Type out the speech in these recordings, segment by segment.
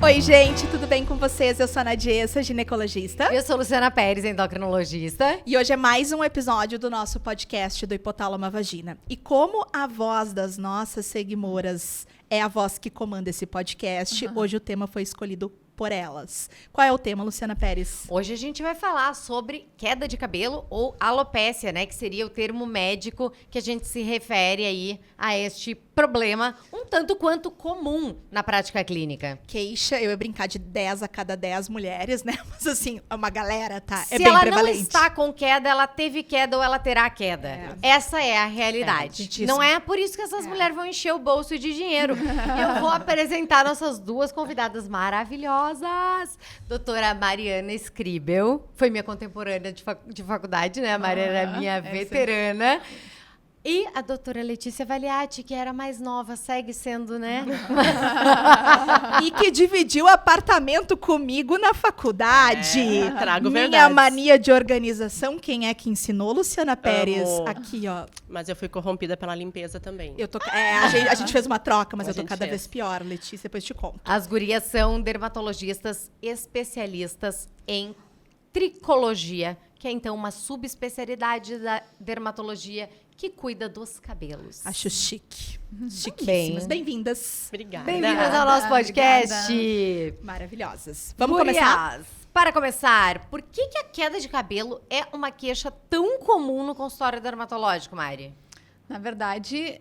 Oi, gente, tudo bem com vocês? Eu sou a Nadia, sou ginecologista. Eu sou Luciana Pérez, endocrinologista. E hoje é mais um episódio do nosso podcast do Hipotálamo Vagina. E como a voz das nossas seguidoras é a voz que comanda esse podcast, hoje o tema foi escolhido por elas. Qual é o tema, Luciana Pérez? Hoje a gente vai falar sobre queda de cabelo ou alopécia, né? Que seria o termo médico que a gente se refere aí a este problema um tanto quanto comum na prática clínica. Queixa, eu ia brincar de 10 a cada 10 mulheres, né? Mas assim, uma galera, tá? Se É bem ela prevalente. não está com queda, ela teve queda ou ela terá queda. Essa é a realidade. Não é por isso que essas mulheres vão encher o bolso de dinheiro. Eu vou apresentar nossas duas convidadas maravilhosas. Doutora Mariana Scribel, foi minha contemporânea de faculdade, né? A Mariana era minha veterana. E a doutora Letícia Valiati, que era mais nova, segue sendo, né? E que dividiu apartamento comigo na faculdade. Trago Minha verdades. mania de organização, quem é que ensinou? Luciana Pérez. Amo. Aqui, ó. Mas eu fui corrompida pela limpeza também. A gente fez uma troca, mas A eu tô gente cada fez. vez pior, Letícia, depois te conto. As gurias são dermatologistas especialistas em tricologia, que é então uma subespecialidade da dermatologia que cuida dos cabelos. Acho chique. Bem. Chiquíssimas. Bem-vindas. Obrigada. Bem-vindas ao nosso podcast. Maravilhosas. Vamos começar? Gurias, para começar, por que a queda de cabelo é uma queixa tão comum no consultório dermatológico, Mari? Na verdade,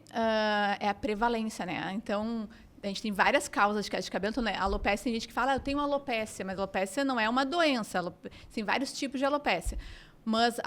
é a prevalência, né? Então, a gente tem várias causas de queda de cabelo. Então, né? Alopecia, tem gente que fala, eu tenho alopécia, mas alopécia não é uma doença. Tem vários tipos de alopécia. Mas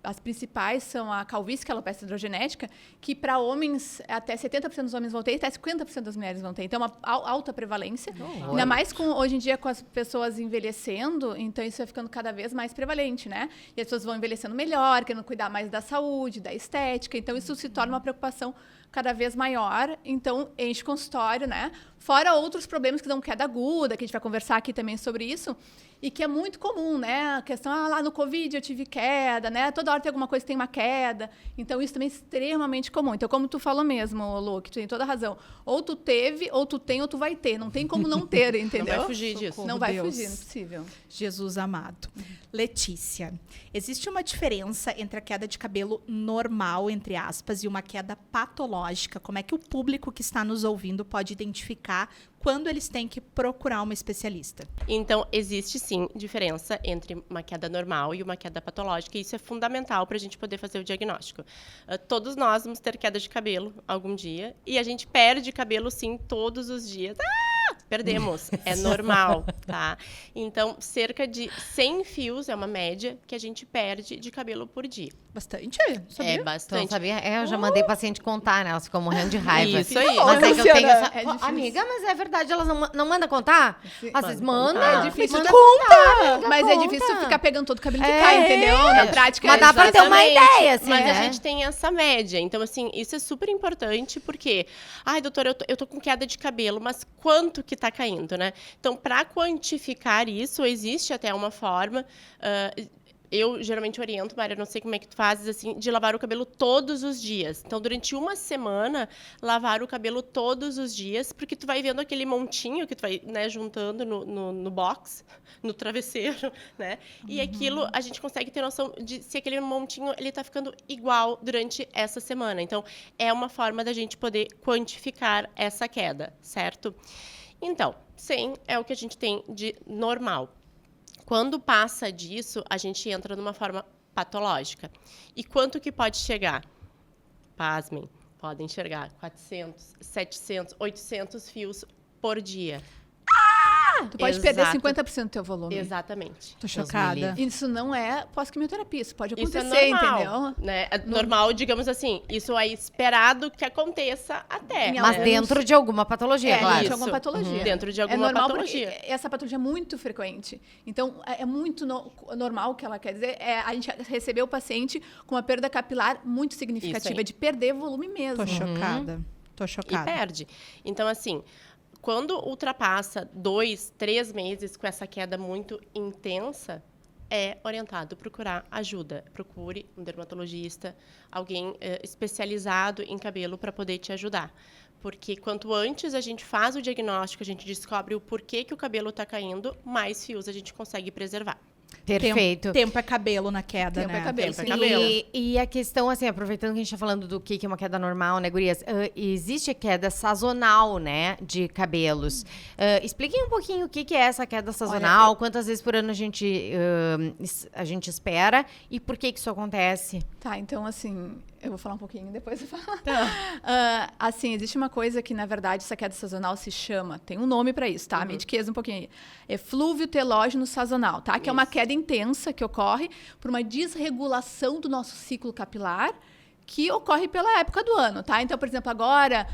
as principais são a calvície, que é a alopecia androgenética, que para homens, até 70% dos homens vão ter, e até 50% das mulheres vão ter. Então, é uma alta prevalência. Ainda mais hoje em dia com as pessoas envelhecendo, então isso vai ficando cada vez mais prevalente, né? E as pessoas vão envelhecendo melhor, querendo cuidar mais da saúde, da estética. Então, isso se torna uma preocupação cada vez maior, então enche o consultório, né? Fora outros problemas que dão queda aguda, que a gente vai conversar aqui também sobre isso, e que é muito comum, né? A questão, lá no Covid eu tive queda, né? Toda hora tem alguma coisa que tem uma queda. Então, isso também é extremamente comum. Então, como tu falou mesmo, Lu, que tu tem toda a razão. Ou tu teve, ou tu tem, ou tu vai ter. Não tem como não ter, entendeu? Não vai fugir disso. Não vai Deus. fugir, não é possível. Jesus amado. Letícia, existe uma diferença entre a queda de cabelo normal, entre aspas, e uma queda patológica? Como é que o público que está nos ouvindo pode identificar quando eles têm que procurar uma especialista? Então, existe sim diferença entre uma queda normal e uma queda patológica, e isso é fundamental para a gente poder fazer o diagnóstico. Todos nós vamos ter queda de cabelo algum dia, e a gente perde cabelo sim todos os dias. Perdemos, é normal, tá? Então, cerca de 100 fios é uma média que a gente perde de cabelo por dia. Bastante, sabia? É Então, bastante. sabia? Eu já mandei paciente contar, né? Elas ficam morrendo de raiva. Isso aí. Mas é que eu Luciana, tenho essa... é difícil. Amiga, mas é verdade, elas não mandam contar? Às vezes mandam. contar. É difícil. Manda Conta! contar, amiga, Mas conta. é difícil ficar pegando todo o cabelo que cai, entendeu? Na prática, Mas dá pra ter uma Exatamente. ideia, assim, Mas né? a gente tem essa média. Então, assim, isso é super importante porque... Ai, doutora, eu tô com queda de cabelo, mas quanto que tá caindo, né? Então, para quantificar isso, existe até uma forma... eu geralmente oriento, Maria, não sei como é que tu fazes, assim, de lavar o cabelo todos os dias. Então, durante uma semana, lavar o cabelo todos os dias, porque tu vai vendo aquele montinho que tu vai, né, juntando no box, no travesseiro, né? E aquilo, a gente consegue ter noção de se aquele montinho, ele tá ficando igual durante essa semana. Então, é uma forma da gente poder quantificar essa queda, certo? Então, 100 é o que a gente tem de normal. Quando passa disso, a gente entra numa forma patológica. E quanto que pode chegar? Pasmem, podem chegar 400, 700, 800 fios por dia. Tu pode perder Exato. 50% do teu volume. Exatamente. Tô chocada. Isso não é pós-quimioterapia, isso pode Isso acontecer, é normal, entendeu? né? É normal, digamos assim, isso é esperado que aconteça até. Em Mas alguns- dentro de alguma patologia, claro. de alguma patologia. Dentro de É alguma normal patologia. porque essa patologia é muito frequente. Então, é muito normal, o que ela quer dizer, a gente recebeu o paciente com uma perda capilar muito Isso significativa, aí. de perder volume mesmo. Tô chocada. Tô E chocada. perde. Então, assim, quando ultrapassa 2, 3 meses com essa queda muito intensa, é orientado a procurar ajuda. Procure um dermatologista, alguém especializado em cabelo para poder te ajudar. Porque quanto antes a gente faz o diagnóstico, a gente descobre o porquê que o cabelo está caindo, mais fios a gente consegue preservar. Perfeito. Tempo é cabelo na queda, Tempo né? é cabelo, Tempo é sim. cabelo. E a questão, assim, aproveitando que a gente tá falando do que é uma queda normal, né, gurias? Existe a queda sazonal, né, de cabelos. Expliquem um pouquinho o que é essa queda sazonal, quantas vezes por ano a gente espera e por que isso acontece. Tá, então assim, eu vou falar um pouquinho, depois eu falo. Assim, existe uma coisa que, na verdade, essa queda sazonal se chama, tem um nome para isso, tá? Mediqueza um pouquinho aí. Eflúvio telógeno sazonal, tá? Que é uma queda intensa que ocorre por uma desregulação do nosso ciclo capilar, que ocorre pela época do ano, tá? Então, por exemplo, agora,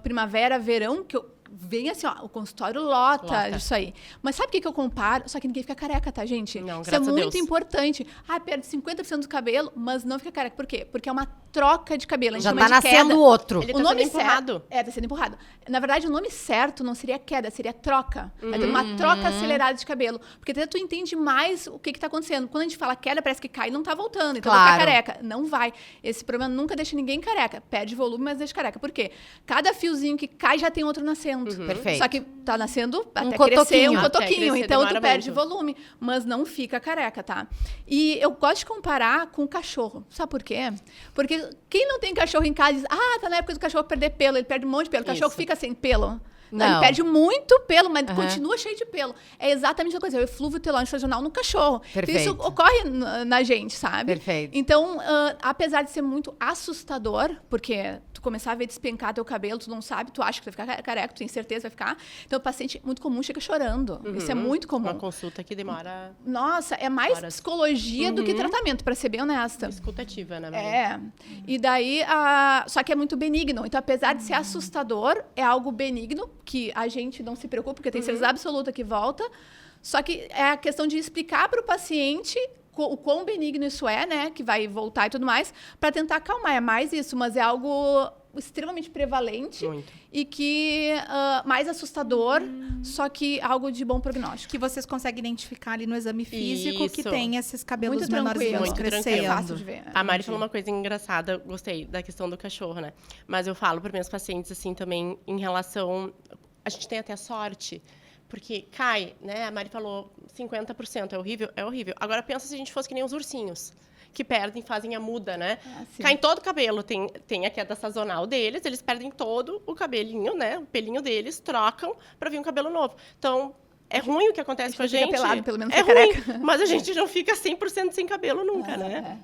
primavera, verão, que vem assim, ó, o consultório lota isso aí. Mas sabe o que eu comparo? Só que ninguém fica careca, tá, gente? Não, isso é graças a muito Deus. importante. Perde 50% do cabelo, mas não fica careca. Por quê? Porque é uma troca de cabelo. A gente Já chama tá de nascendo queda. outro. Ele O tá nome sendo empurrado. certo, tá sendo empurrado. Na verdade, o nome certo não seria queda, seria troca. Vai ter uma troca acelerada de cabelo. Porque daí tu entende mais o que tá acontecendo. Quando a gente fala queda, parece que cai e não tá voltando. Então vai Claro. ficar careca. Não vai. Esse problema nunca deixa ninguém careca. Perde volume, mas deixa careca. Por quê? Cada fiozinho que cai já tem outro nascendo. Perfeito. Só que tá nascendo até cotoquinho. crescer um Até cotoquinho. crescer Então tu demora perde muito. volume, mas não fica careca, tá? E eu gosto de comparar com o cachorro. Sabe por quê? Porque quem não tem cachorro em casa diz, tá na época do cachorro perder pelo, ele perde um monte de pelo. O cachorro Isso. fica sem pelo. Não. Ele perde muito pelo, mas continua cheio de pelo. É exatamente a coisa. É o eflúvio telógeno sazonal no cachorro. Então, isso Perfeito. ocorre na gente, sabe? Perfeito. Então, apesar de ser muito assustador, porque tu começar a ver despencar teu cabelo, tu não sabe, tu acha que vai ficar careca, tu tem certeza que vai ficar. Então, o paciente, muito comum, chega chorando. Isso é muito comum. Uma consulta que demora Nossa, é mais horas. psicologia do que tratamento, para ser bem honesta. escutativa, né, Maria? É. E daí, só que é muito benigno. Então, apesar de ser assustador, é algo benigno, que a gente não se preocupa, porque tem certeza absoluta que volta. Só que é a questão de explicar para o paciente o quão benigno isso é, né? Que vai voltar e tudo mais, para tentar acalmar. É mais isso, mas é algo extremamente prevalente Muito. e que mais assustador, só que algo de bom prognóstico. Que vocês conseguem identificar ali no exame físico que Isso. tem esses cabelos Muito menorzinhos tranquilo. Muito crescendo. tranquilo. É fácil de ver. A Mari falou uma coisa engraçada, gostei da questão do cachorro, né? Mas eu falo para meus pacientes, assim, também, em relação... A gente tem até sorte, porque cai, né? A Mari falou 50%, é horrível? É horrível. Agora, pensa se a gente fosse que nem os ursinhos, que perdem, fazem a muda, né? Sim. Cai em todo o cabelo, tem a queda sazonal deles, eles perdem todo o cabelinho, né? O pelinho deles, trocam para vir um cabelo novo. Então... É ruim o que acontece com a não fica gente. pelado, pelo menos é fica ruim, careca. mas a gente não fica 100% sem cabelo nunca, né?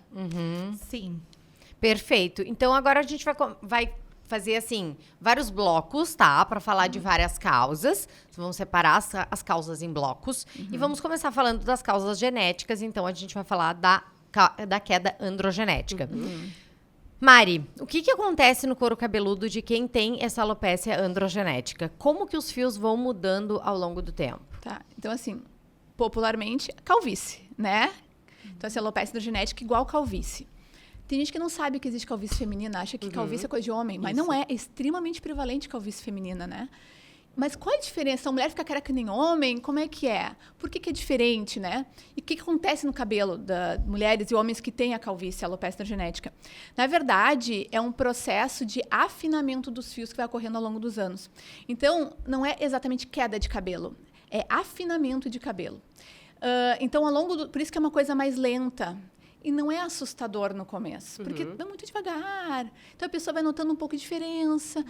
Sim. Perfeito. Então, agora a gente vai fazer, assim, vários blocos, tá? Para falar de várias causas. Vamos separar as causas em blocos. E vamos começar falando das causas genéticas. Então, a gente vai falar da queda androgenética. Mari, o que acontece no couro cabeludo de quem tem essa alopécia androgenética? Como que os fios vão mudando ao longo do tempo? Tá, então assim, popularmente, calvície, né? Então, essa alopecia androgenética igual calvície. Tem gente que não sabe que existe calvície feminina, acha que calvície é coisa de homem, mas não é. É extremamente prevalente calvície feminina, né? Mas qual é a diferença? A mulher fica careca que nem homem? Como é que é? Por que é diferente, né? E o que acontece no cabelo das mulheres e homens que têm a calvície, a alopecia androgenética? Na verdade, é um processo de afinamento dos fios que vai ocorrendo ao longo dos anos. Então, não é exatamente queda de cabelo, é afinamento de cabelo. Então, por isso que é uma coisa mais lenta. E não é assustador no começo, porque é muito devagar. Então, a pessoa vai notando um pouco de diferença.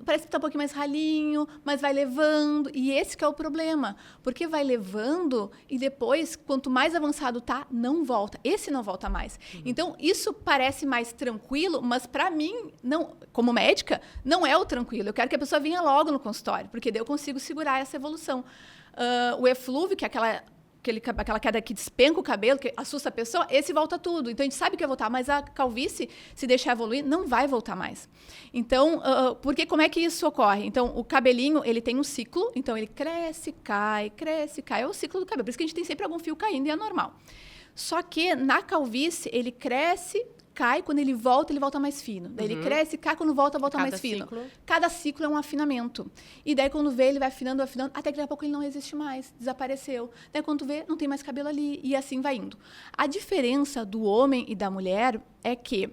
Parece que está um pouquinho mais ralinho, mas vai levando. E esse que é o problema. Porque vai levando e depois, quanto mais avançado tá, não volta. Esse não volta mais. Então, isso parece mais tranquilo, mas para mim, não, como médica, não é o tranquilo. Eu quero que a pessoa venha logo no consultório, porque daí eu consigo segurar essa evolução. O eflúvio, que é aquela queda que despenca o cabelo, que assusta a pessoa, esse volta tudo. Então, a gente sabe que vai voltar, mas a calvície, se deixar evoluir, não vai voltar mais. Então, porque como é que isso ocorre? Então, o cabelinho, ele tem um ciclo, então ele cresce, cai, é o ciclo do cabelo. Por isso que a gente tem sempre algum fio caindo e é normal. Só que, na calvície, ele cresce, cai, quando ele volta mais fino. Daí ele cresce, cai, quando volta mais fino. Cada ciclo é um afinamento. E daí quando vê, ele vai afinando, até que daqui a pouco ele não existe mais, desapareceu. Daí quando tu vê, não tem mais cabelo ali, e assim vai indo. A diferença do homem e da mulher é que,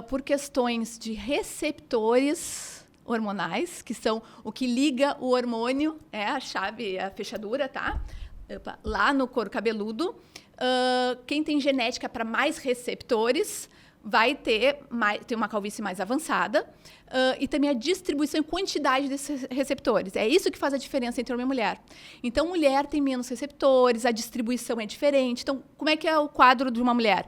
por questões de receptores hormonais, que são o que liga o hormônio, a chave, a fechadura, tá? Lá no couro cabeludo, quem tem genética para mais receptores vai ter uma calvície mais avançada, e também a distribuição e quantidade desses receptores. É isso que faz a diferença entre homem e mulher. Então, mulher tem menos receptores, a distribuição é diferente. Então, como é que é o quadro de uma mulher?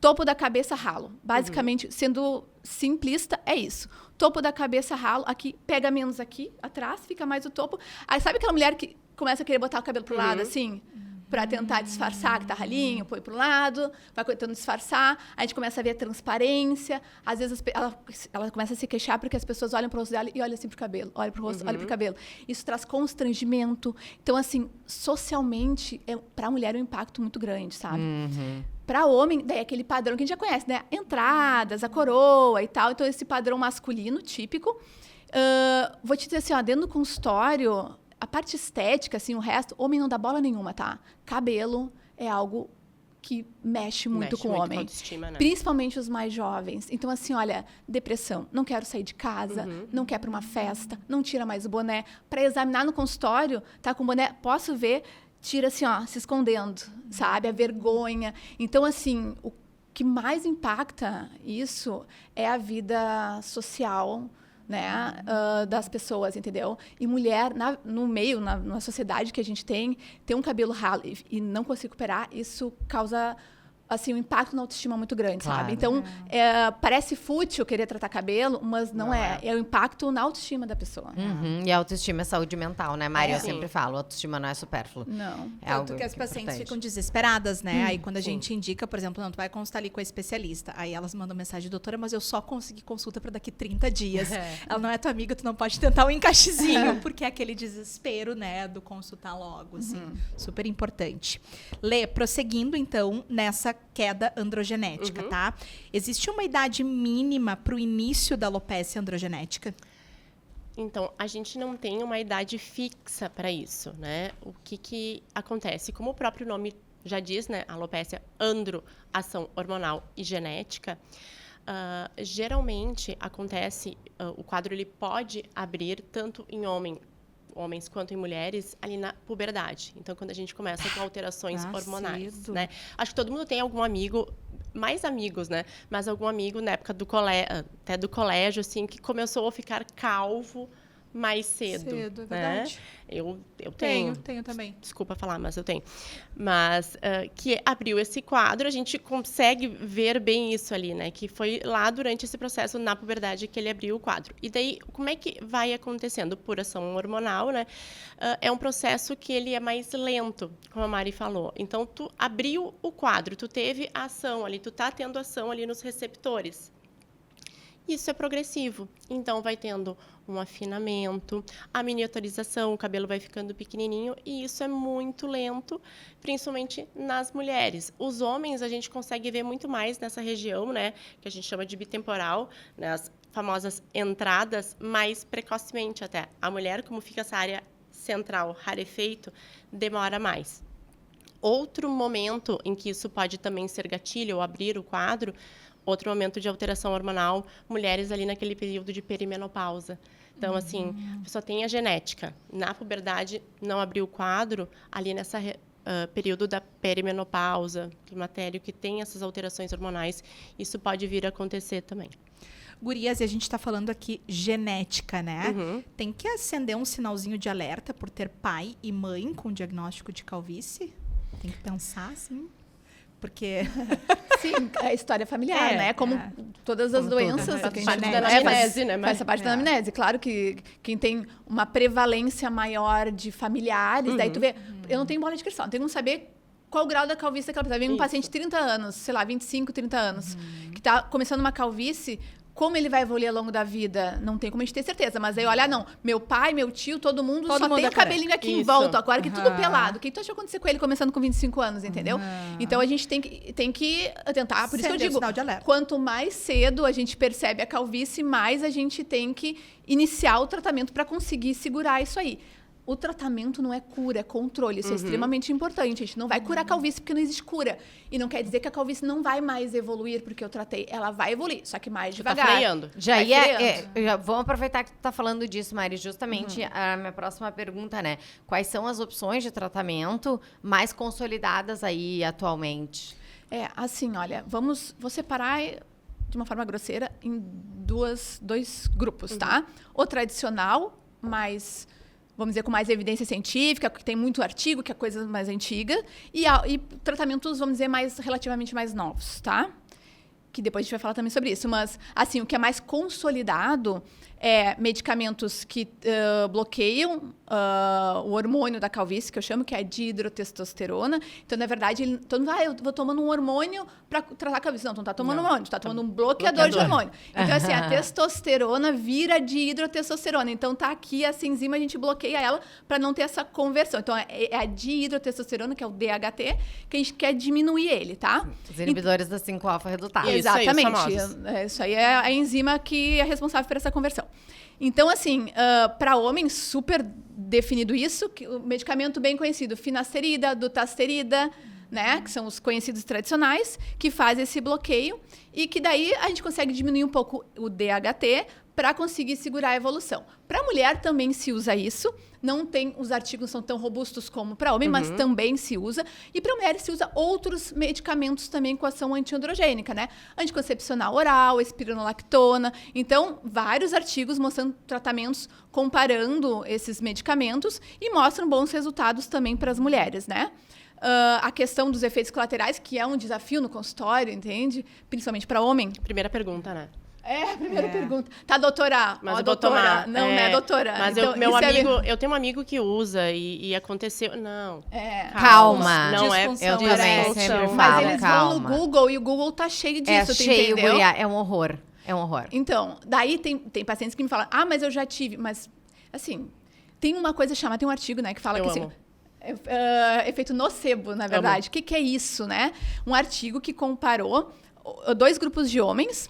Topo da cabeça, ralo. Basicamente, sendo simplista, é isso. Topo da cabeça, ralo. Aqui, pega menos aqui, atrás, fica mais o topo. Aí, sabe aquela mulher que começa a querer botar o cabelo pro lado, assim? Para tentar disfarçar que tá ralinho, põe pro lado, vai tentando disfarçar. A gente começa a ver a transparência. Às vezes, ela começa a se queixar porque as pessoas olham pro rosto dela e olham assim pro cabelo. Olham pro rosto, olham pro cabelo. Isso traz constrangimento. Então, assim, socialmente, para a mulher é um impacto muito grande, sabe? Para homem, daí é aquele padrão que a gente já conhece, né? Entradas, a coroa e tal. Então, esse padrão masculino típico. Vou te dizer assim, dentro do consultório, a parte estética, assim, o resto, homem não dá bola nenhuma, tá? Cabelo é algo que mexe muito com o homem. Com a autoestima, né? Principalmente os mais jovens. Então, assim, olha, depressão, não quero sair de casa, não quero para uma festa, não tira mais o boné. Para examinar no consultório, tá com o boné, posso ver, tira assim, se escondendo, sabe? A vergonha. Então, assim, o que mais impacta isso é a vida social, né, das pessoas, entendeu? E mulher, no meio, na sociedade que a gente tem um cabelo ralo e não conseguir recuperar, isso causa, assim, um impacto na autoestima muito grande, sabe? Então, parece fútil querer tratar cabelo, mas não é. É o impacto na autoestima da pessoa. E a autoestima é saúde mental, né, Mari? Eu sempre falo, autoestima não é supérfluo. Não. É tanto que as pacientes ficam desesperadas, né? Aí quando a gente indica, por exemplo, não, tu vai consultar ali com a especialista. Aí elas mandam mensagem, doutora, mas eu só consegui consulta para daqui 30 dias. Ela não é tua amiga, tu não pode tentar um encaixezinho, porque é aquele desespero, né, do consultar logo, assim. Super importante. Lê, prosseguindo, então, nessa queda androgenética, tá? Existe uma idade mínima para o início da alopecia androgenética? Então, a gente não tem uma idade fixa para isso, né? O que acontece? Como o próprio nome já diz, né? Alopecia, andro, ação hormonal e genética. Geralmente acontece, o quadro ele pode abrir tanto em homens quanto em mulheres, ali na puberdade. Então, quando a gente começa com alterações hormonais, né? Acho que todo mundo tem algum amigo, mais amigos, né? Mas algum amigo na época até do colégio, assim, que começou a ficar calvo mais cedo. É verdade. Eu tenho. Tenho também. Desculpa falar, mas eu tenho. Mas que abriu esse quadro, a gente consegue ver bem isso ali, né? Que foi lá durante esse processo, na puberdade, que ele abriu o quadro. E daí, como é que vai acontecendo? Por ação hormonal, né? É um processo que ele é mais lento, como a Mari falou. Então, tu abriu o quadro, tu teve a ação ali, tu tá tendo ação ali nos receptores. Isso é progressivo. Então, vai tendo um afinamento, a miniaturização, o cabelo vai ficando pequenininho, e isso é muito lento, principalmente nas mulheres. Os homens, a gente consegue ver muito mais nessa região, né, que a gente chama de bitemporal, né, as famosas entradas, mais precocemente até. A mulher, como fica essa área central, rarefeito, demora mais. Outro momento em que isso pode também ser gatilho ou abrir o quadro, outro momento de alteração hormonal, mulheres ali naquele período de perimenopausa. Então, assim, a pessoa tem a genética. Na puberdade, não abriu o quadro, ali nessa período da perimenopausa, climatério, que tem essas alterações hormonais, isso pode vir a acontecer também. Gurias, e a gente está falando aqui genética, né? Tem que acender um sinalzinho de alerta por ter pai e mãe com diagnóstico de calvície? Tem que pensar, assim? Porque... Sim, é história familiar, né? Como todas as doenças. Faz parte da anamnese, né? Faz parte da anamnese. Claro que quem tem uma prevalência maior de familiares, daí tu vê... Eu não tenho bola de cristal, tenho que saber qual o grau da calvície daquela pessoa. Vem um paciente de 30 anos, sei lá, 25, 30 anos, que está começando uma calvície, Como ele vai evoluir ao longo da vida, não tem como a gente ter certeza. Mas aí, olha, não, meu pai, meu tio, todo mundo só tem o cabelinho aqui em volta. Agora que tudo pelado. O que tu acha que acontecer com ele começando com 25 anos, entendeu? Então, a gente tem que tentar, por isso que eu digo, quanto mais cedo a gente percebe a calvície, mais a gente tem que iniciar o tratamento para conseguir segurar isso aí. O tratamento não é cura, é controle. Isso é extremamente importante. A gente não vai curar a calvície porque não existe cura. E não quer dizer que a calvície não vai mais evoluir porque eu tratei. Ela vai evoluir, só que mais devagar. Tá freando. Vamos aproveitar que tu tá falando disso, Mari. Justamente a minha próxima pergunta, né? Quais são as opções de tratamento mais consolidadas aí atualmente? Assim, olha, vou separar de uma forma grosseira em dois grupos, tá? O tradicional, mais... vamos dizer, com mais evidência científica, que tem muito artigo, que é coisa mais antiga, e tratamentos, vamos dizer, relativamente mais novos, tá? Que depois a gente vai falar também sobre isso. Mas, assim, o que é mais consolidado é medicamentos que bloqueiam o hormônio da calvície, que eu chamo, que é a dihidrotestosterona. Então, na verdade, todo mundo, eu vou tomando um hormônio para tratar a calvície. Não, tu não tá tomando hormônio, tu tá tomando um bloqueador de hormônio. Então, assim, a testosterona vira dihidrotestosterona. Então, tá aqui essa enzima, a gente bloqueia ela para não ter essa conversão. Então, é a dihidrotestosterona, que é o DHT, que a gente quer diminuir ele, tá? Os inibidores da 5-alfa-redutase. Exatamente. Isso aí é a enzima que é responsável por essa conversão. Então, assim, para homens, super definido isso, que o medicamento bem conhecido, finasterida, dutasterida, né, que são os conhecidos tradicionais, que faz esse bloqueio e que daí a gente consegue diminuir um pouco o DHT para conseguir segurar a evolução. Para mulher também se usa isso. Não tem, os artigos são tão robustos como para homem, mas também se usa. E para mulheres se usa outros medicamentos também com ação antiandrogênica, né? Anticoncepcional oral, espironolactona. Então, vários artigos mostrando tratamentos comparando esses medicamentos e mostram bons resultados também para as mulheres, né? A questão dos efeitos colaterais, que é um desafio no consultório, entende? Principalmente para homem. Primeira pergunta, né? A primeira pergunta. Tá, doutora? Mas doutora. Tomar, não é doutora. Mas então, eu tenho um amigo que usa e aconteceu... Não. Calma. Não é... Eu também sempre falo, mas eles calma. vão no Google e o Google tá cheio disso, cheio, entendeu? guria, é um horror. É um horror. Então, daí tem pacientes que me falam, mas eu já tive. Mas, assim, tem uma coisa chamada, tem um artigo, né, que fala que assim... efeito nocebo, na verdade. O que é isso, né? Um artigo que comparou 2 grupos de homens.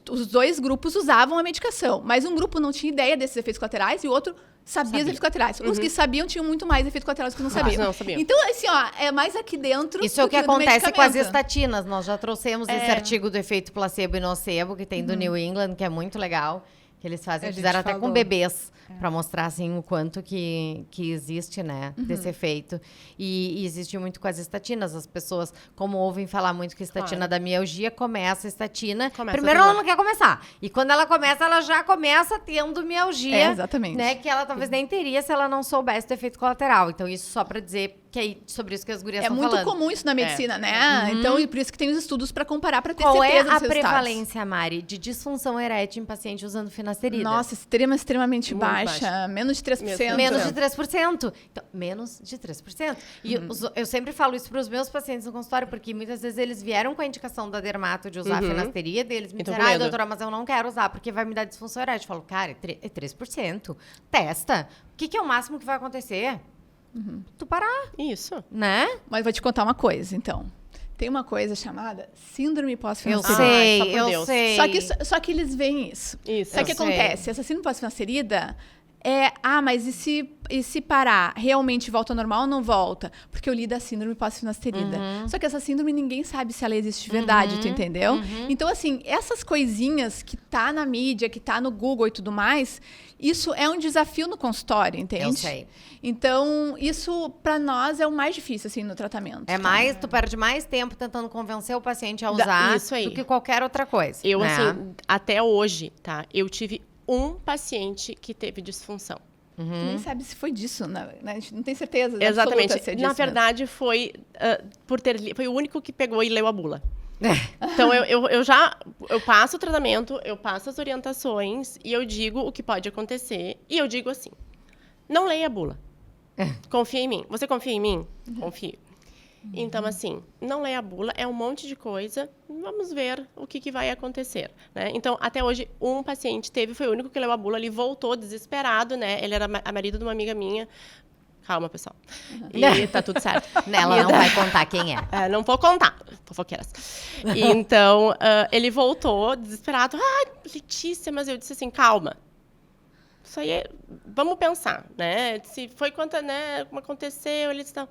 Os 2 grupos usavam a medicação, mas um grupo não tinha ideia desses efeitos colaterais e o outro sabia os efeitos colaterais. Os que sabiam tinham muito mais efeitos colaterais que não sabiam. Não sabiam. Então, assim, é mais aqui dentro. Isso é o que acontece com as estatinas. Nós já trouxemos esse artigo do efeito placebo e nocebo, que tem do New England, que é muito legal. Que eles fizeram até com bebês, para mostrar, assim, o quanto que existe, né, desse efeito. E existe muito com as estatinas. As pessoas, como ouvem falar muito que estatina da mialgia, começa a estatina. Primeiro ela não quer começar. E quando ela começa, ela já começa tendo mialgia. Exatamente. Né, que ela talvez nem teria se ela não soubesse do efeito colateral. Então, isso só para dizer que é sobre isso que as gurias estão falando. É muito comum isso na medicina, né? Então, e por isso que tem os estudos para comparar, para ter certeza dos resultados. Qual é a prevalência, Mari, de disfunção erétil em paciente usando finasterida? Nossa, extremamente baixa. Menos de 3%. Menos de 3%. Então, menos de 3%. E eu sempre falo isso para os meus pacientes no consultório, porque muitas vezes eles vieram com a indicação da dermato de usar a finasterida, e eles me disseram, doutora, mas eu não quero usar, porque vai me dar disfunção erétil. Eu falo, cara, é 3%. Testa. O que é o máximo que vai acontecer? Tu parar. Isso. Né? Mas vou te contar uma coisa, então. Tem uma coisa chamada síndrome pós-finasterida. Eu sei. Só que eles veem isso. Só que acontece, essa síndrome pós-finasterida mas e se parar, realmente volta ao normal ou não volta? Porque eu li da síndrome pós-finasterida. Só que essa síndrome ninguém sabe se ela existe de verdade, tu entendeu? Então, assim, essas coisinhas que tá na mídia, que tá no Google e tudo mais, isso é um desafio no consultório, entende? Eu sei. Então, isso para nós é o mais difícil, assim, no tratamento. Tu perde mais tempo tentando convencer o paciente a usar do que qualquer outra coisa. Eu, né? assim, até hoje, tá? Eu tive um paciente que teve disfunção. Tu nem sabe se foi disso, né? A gente não tem certeza. Exatamente. Se é disso, na verdade, foi foi o único que pegou e leu a bula. Então, eu passo o tratamento, eu passo as orientações e eu digo o que pode acontecer. E eu digo assim, não leia a bula. Confia em mim. Você confia em mim? Confio. Então, assim, não lê a bula, é um monte de coisa, vamos ver o que vai acontecer, né? Então, até hoje, um paciente foi o único que leu a bula, ele voltou desesperado, né? Ele era marido de uma amiga minha. Calma, pessoal. E tá tudo certo. Ela não vai contar quem é. Não vou contar, fofoqueiras. E então, ele voltou desesperado. Letícia, mas eu disse assim, calma. Isso aí, vamos pensar, né? Se foi quanto, né? Como aconteceu, ele disse, não.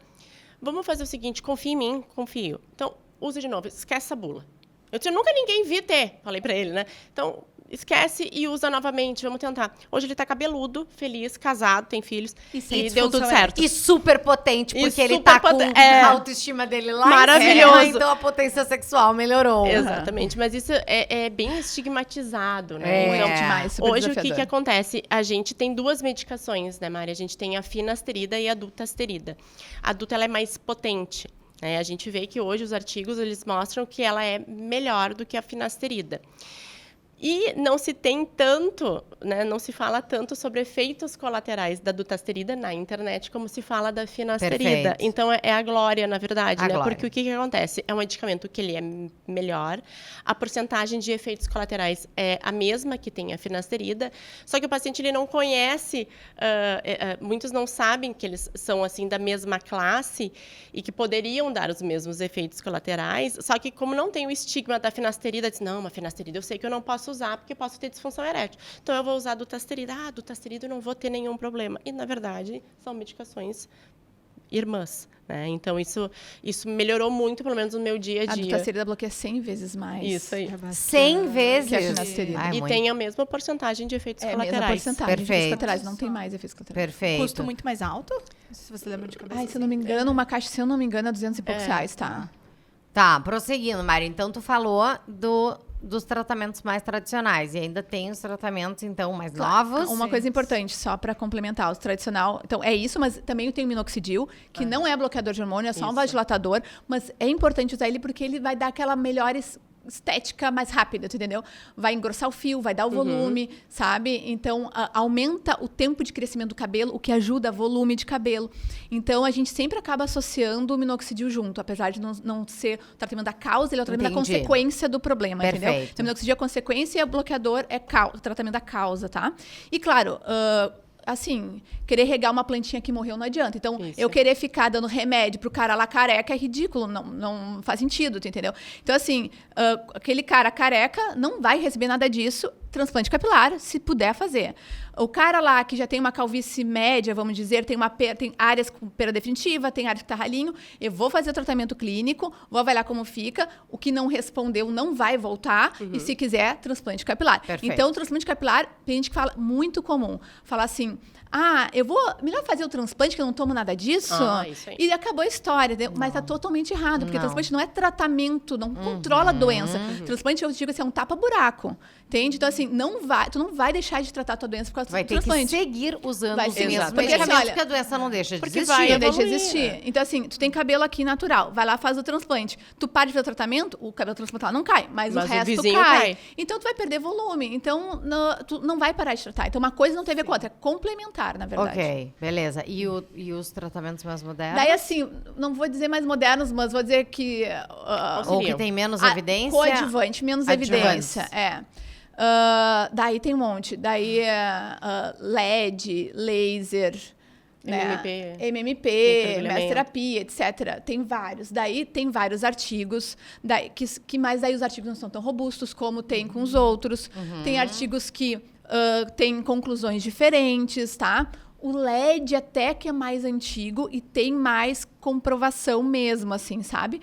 Vamos fazer o seguinte, confia em mim, confio. Então, usa de novo, esquece a bula. Eu disse, nunca ninguém vi ter, falei pra ele, né? Então, esquece e usa novamente, vamos tentar. Hoje ele tá cabeludo, feliz, casado, tem filhos e deu tudo certo. E super potente, porque ele super tá com a autoestima dele lá maravilhoso. Então a potência sexual melhorou. Exatamente, mas isso é bem estigmatizado, né? Muito demais, super hoje o que desafiador. acontece? A gente tem 2 medicações, né, Mari? A gente tem a finasterida e a dutasterida. A duta, ela é mais potente. A gente vê que hoje os artigos, eles mostram que ela é melhor do que a finasterida. E não se tem tanto, né, não se fala tanto sobre efeitos colaterais da dutasterida na internet como se fala da finasterida. Perfeito. Então, é a glória, na verdade, né? Glória. Porque o que acontece? É um medicamento que ele é melhor, a porcentagem de efeitos colaterais é a mesma que tem a finasterida, só que o paciente ele não conhece, muitos não sabem que eles são, assim, da mesma classe e que poderiam dar os mesmos efeitos colaterais, só que como não tem o estigma da finasterida, diz, não, uma finasterida eu sei que eu não posso usar porque posso ter disfunção erétil. Então, eu vou usar a dutasterida. Dutasterida eu não vou ter nenhum problema. E, na verdade, são medicações irmãs, né? Então, isso melhorou muito, pelo menos no meu dia a dia. A dutasterida bloqueia 100 vezes mais. Isso aí. 100 vezes. Que a finasterida. E tem a mesma porcentagem de efeitos É a mesma colaterais. porcentagem de efeitos Perfeito. colaterais. Não tem mais efeitos colaterais. Perfeito. Custo muito mais alto? Se você lembra de cabeça. Ai, se eu não me engano, uma caixa, se eu não me engano, é 200 e poucos reais, tá? Tá, prosseguindo, Mari. Então, tu falou dos tratamentos mais tradicionais. E ainda tem os tratamentos, então, mais novos. Uma coisa importante, só para complementar, o tradicional. Então, é isso, mas também tem o minoxidil, que não é bloqueador de hormônio, é só um vasodilatador. Mas é importante usar ele porque ele vai dar aquela melhor estética mais rápida, tu entendeu? Vai engrossar o fio, vai dar o volume, sabe? Então, aumenta o tempo de crescimento do cabelo, o que ajuda volume de cabelo. Então, a gente sempre acaba associando o minoxidil junto, apesar de não ser o tratamento da causa, ele é o tratamento da consequência do problema, entendeu? Então, o minoxidil é a consequência e o bloqueador é o tratamento da causa, tá? E, claro, assim, querer regar uma plantinha que morreu não adianta. Então, eu querer ficar dando remédio pro cara lá careca é ridículo, não faz sentido, tu entendeu? Então, assim, aquele cara careca não vai receber nada disso, transplante capilar, se puder fazer. O cara lá que já tem uma calvície média, vamos dizer, tem áreas com perda definitiva, tem áreas que tá ralinho, eu vou fazer o tratamento clínico, vou avaliar como fica, o que não respondeu não vai voltar, e se quiser, transplante capilar. Perfeito. Então, o transplante capilar, tem gente que fala, muito comum, falar assim, eu vou, melhor fazer o transplante, que eu não tomo nada disso, Isso aí. e acabou a história, mas tá totalmente errado, porque transplante não é tratamento, não controla a doença. Transplante, eu digo assim, é um tapa-buraco, entende? Então, assim, tu não vai deixar de tratar a tua doença por causa do transplante. Vai ter que seguir usando os mesmos Porque, medicamentos, olha, porque a doença não deixa de porque existir. vai não deixa de evoluir, existir. né? Então, assim, tu tem cabelo aqui natural, vai lá, faz o transplante. Tu para de fazer o tratamento, o cabelo transplantado não cai, mas o resto vizinho cai. Então, tu vai perder volume. Então, tu não vai parar de tratar. Então, uma coisa não tem a ver com a outra, é complementar, na verdade. Ok, beleza. E os tratamentos mais modernos? Daí, assim, não vou dizer mais modernos, mas vou dizer que... Ou que tem menos evidência? Coadjuvante, menos evidência. Daí tem um monte. Daí LED, laser, MMP, mesoterapia, etc. Tem vários. Daí tem vários artigos, mas daí os artigos não são tão robustos como tem com os outros. Tem artigos que têm conclusões diferentes, tá? O LED até que é mais antigo e tem mais comprovação mesmo, assim, sabe?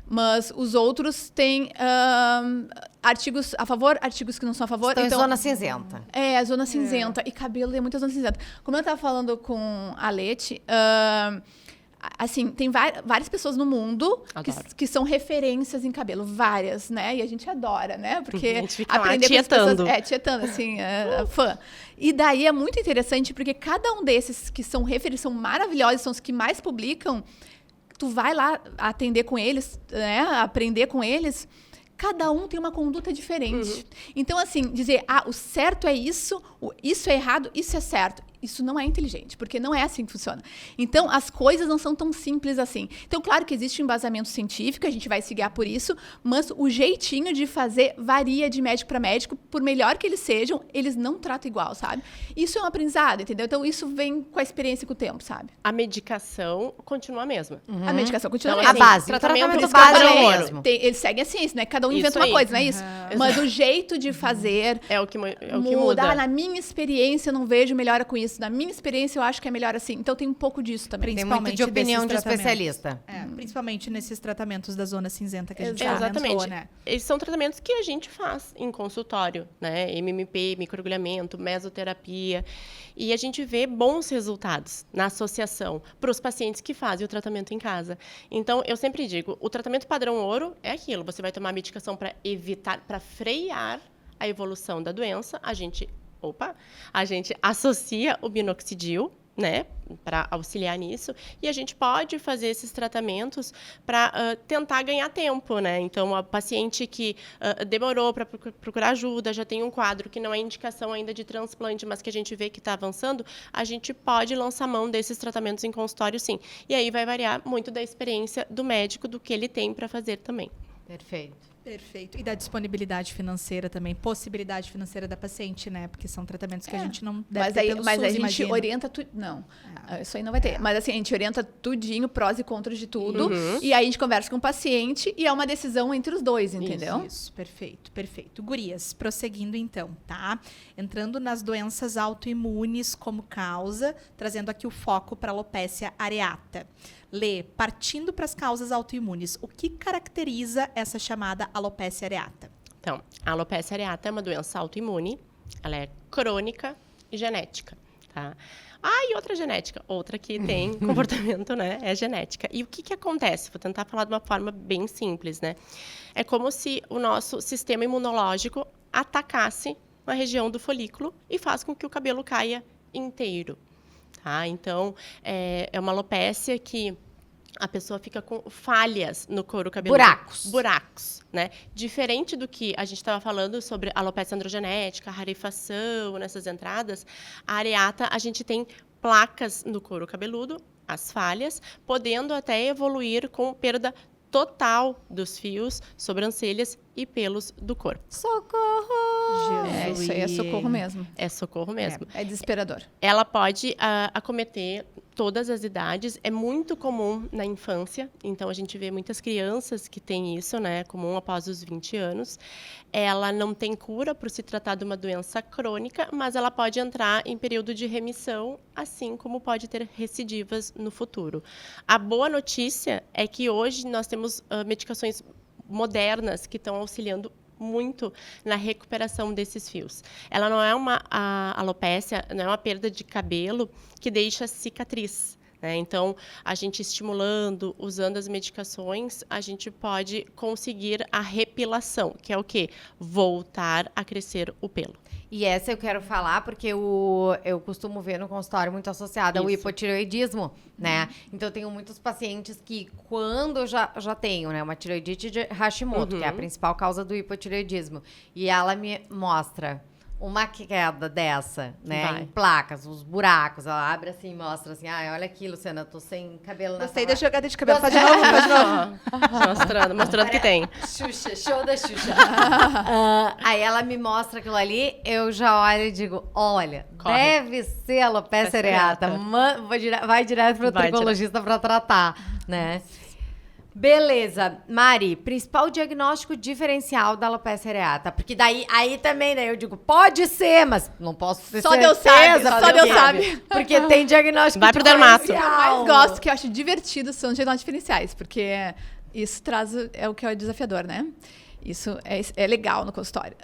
Mas os outros têm artigos a favor, artigos que não são a favor. Estão em zona cinzenta. A zona cinzenta. E cabelo é muita zona cinzenta. Como eu estava falando com a Leti, assim, tem várias pessoas no mundo que são referências em cabelo. Várias, né? E a gente adora, né? Porque a gente fica aprender lá tietando. Tietando, assim, fã. E daí é muito interessante, porque cada um desses que são referências, são maravilhosos, são os que mais publicam, tu vai lá atender com eles, né? Aprender com eles, cada um tem uma conduta diferente. Então, assim, dizer, o certo é isso é errado, isso é certo. Isso não é inteligente, porque não é assim que funciona. Então, as coisas não são tão simples assim. Então, claro que existe um embasamento científico, a gente vai se guiar por isso, mas o jeitinho de fazer varia de médico para médico, por melhor que eles sejam, eles não tratam igual, sabe? Isso é um aprendizado, entendeu? Então, isso vem com a experiência e com o tempo, sabe? A medicação continua a mesma. A medicação continua Então, a mesma. A base, o tratamento tratamento padrão base é o ouro. mesmo. Eles seguem a ciência, né? Cada um inventa Isso uma aí. coisa, não é isso? Mas o jeito de fazer É o que muda. muda. Na minha experiência, eu não vejo melhora com isso. Na minha experiência, eu acho que é melhor assim. Então, tem um pouco disso também. Tem muito de opinião de desses tratamentos. especialista. Principalmente nesses tratamentos da zona cinzenta que a gente Exatamente. comentou, né? Esses são tratamentos que a gente faz em consultório, né? MMP, microagulhamento, mesoterapia. E a gente vê bons resultados na associação para os pacientes que fazem o tratamento em casa. Então, eu sempre digo, o tratamento padrão ouro é aquilo. Você vai tomar a medicação para evitar, para frear a evolução da doença. A gente associa o minoxidil, né, para auxiliar nisso, e a gente pode fazer esses tratamentos para tentar ganhar tempo, né? Então, a paciente que demorou para procurar ajuda, já tem um quadro que não é indicação ainda de transplante, mas que a gente vê que está avançando, a gente pode lançar mão desses tratamentos em consultório, sim. E aí vai variar muito da experiência do médico, do que ele tem para fazer também. Perfeito. Perfeito. E da disponibilidade financeira também, possibilidade financeira da paciente, né? Porque são tratamentos que a gente não deve ter pelo mas SUS, a gente imagina. orienta tudo. Não, isso aí não vai ter. Mas assim, a gente orienta tudinho, prós e contras de tudo. E aí a gente conversa com o paciente e é uma decisão entre os dois, entendeu? Isso, perfeito, perfeito. Gurias, prosseguindo então, tá? Entrando nas doenças autoimunes como causa, trazendo aqui o foco para a alopecia areata. Lê, partindo para as causas autoimunes, o que caracteriza essa chamada alopecia areata? Então, a alopecia areata é uma doença autoimune, ela é crônica e genética, tá? E outra genética, outra que tem comportamento, né, é genética. E o que acontece? Vou tentar falar de uma forma bem simples, né? É como se o nosso sistema imunológico atacasse uma região do folículo e faz com que o cabelo caia inteiro. Tá? Então, é uma alopécia que a pessoa fica com falhas no couro cabeludo. Buracos, né? Diferente do que a gente estava falando sobre alopecia androgenética, rarefação nessas entradas, a areata, a gente tem placas no couro cabeludo, as falhas, podendo até evoluir com perda total dos fios, sobrancelhas e pelos do corpo. Socorro! Isso aí é socorro mesmo. É socorro mesmo. É desesperador. Ela pode acometer todas as idades. É muito comum na infância. Então, a gente vê muitas crianças que têm isso, né? É comum após os 20 anos. Ela não tem cura por se tratar de uma doença crônica, mas ela pode entrar em período de remissão, assim como pode ter recidivas no futuro. A boa notícia é que hoje nós temos medicações modernas que estão auxiliando muito na recuperação desses fios. Ela não é uma alopécia, não é uma perda de cabelo que deixa cicatriz, né? Então, a gente estimulando, usando as medicações, a gente pode conseguir a repilação, que é o quê? Voltar a crescer o pelo. E essa eu quero falar porque eu costumo ver no consultório muito associada ao hipotireoidismo, né? Então, eu tenho muitos pacientes que, quando eu já tenho, né, uma tireoidite de Hashimoto, que é a principal causa do hipotireoidismo, e ela me mostra uma queda dessa, né, em placas, os buracos, ela abre assim e mostra assim, olha aqui, Luciana, eu tô sem cabelo nessa Gostei da jogada de cabelo. Faz de novo, faz de novo. Mostrando que tem. Xuxa, show da Xuxa. Aí ela me mostra aquilo ali, eu já olho e digo, olha, Corre. deve ser alopecia areata. Vai direto pro tricologista para tratar, né? Beleza, Mari, principal diagnóstico diferencial da alopecia areata, porque aí também, né, eu digo, pode ser, mas não posso ter Só certeza. Deus sabe, só Deus sabe. Porque tem diagnóstico Vai pro dermato. O que eu mais gosto, que eu acho divertido, são os diagnósticos diferenciais, porque isso é o que é o desafiador, né? Isso é legal no consultório.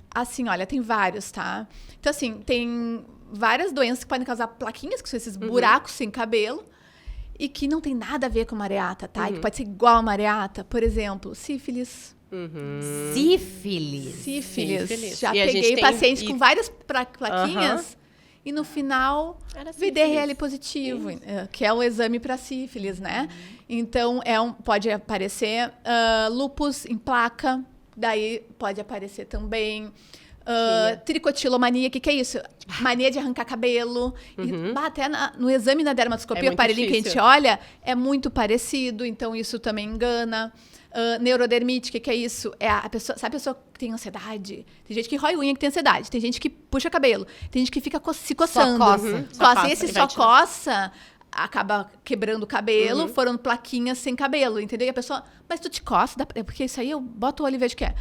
Assim, olha, tem vários, tá? Então, assim, tem várias doenças que podem causar plaquinhas, que são esses buracos sem cabelo, e que não tem nada a ver com uma areata, tá? E que pode ser igual a uma areata. Por exemplo, sífilis. Sífilis. Já E a gente peguei tem pacientes com várias plaquinhas e no final Era VDRL positivo, que é o exame para sífilis, né? Então, pode aparecer lúpus em placa, daí pode aparecer também Tricotilomania, que é isso? Mania de arrancar cabelo. E, até no exame da dermatoscopia, o aparelhinho que a gente olha, é muito parecido, então isso também engana. Neurodermite, que é isso? É a pessoa, sabe a pessoa que tem ansiedade? Tem gente que rói unha que tem ansiedade, tem gente que puxa cabelo, tem gente que fica se coçando. Só coça, acaba quebrando o cabelo, foram plaquinhas sem cabelo, entendeu? E a pessoa, mas tu te coça? Porque isso aí eu boto o olho e vejo que é.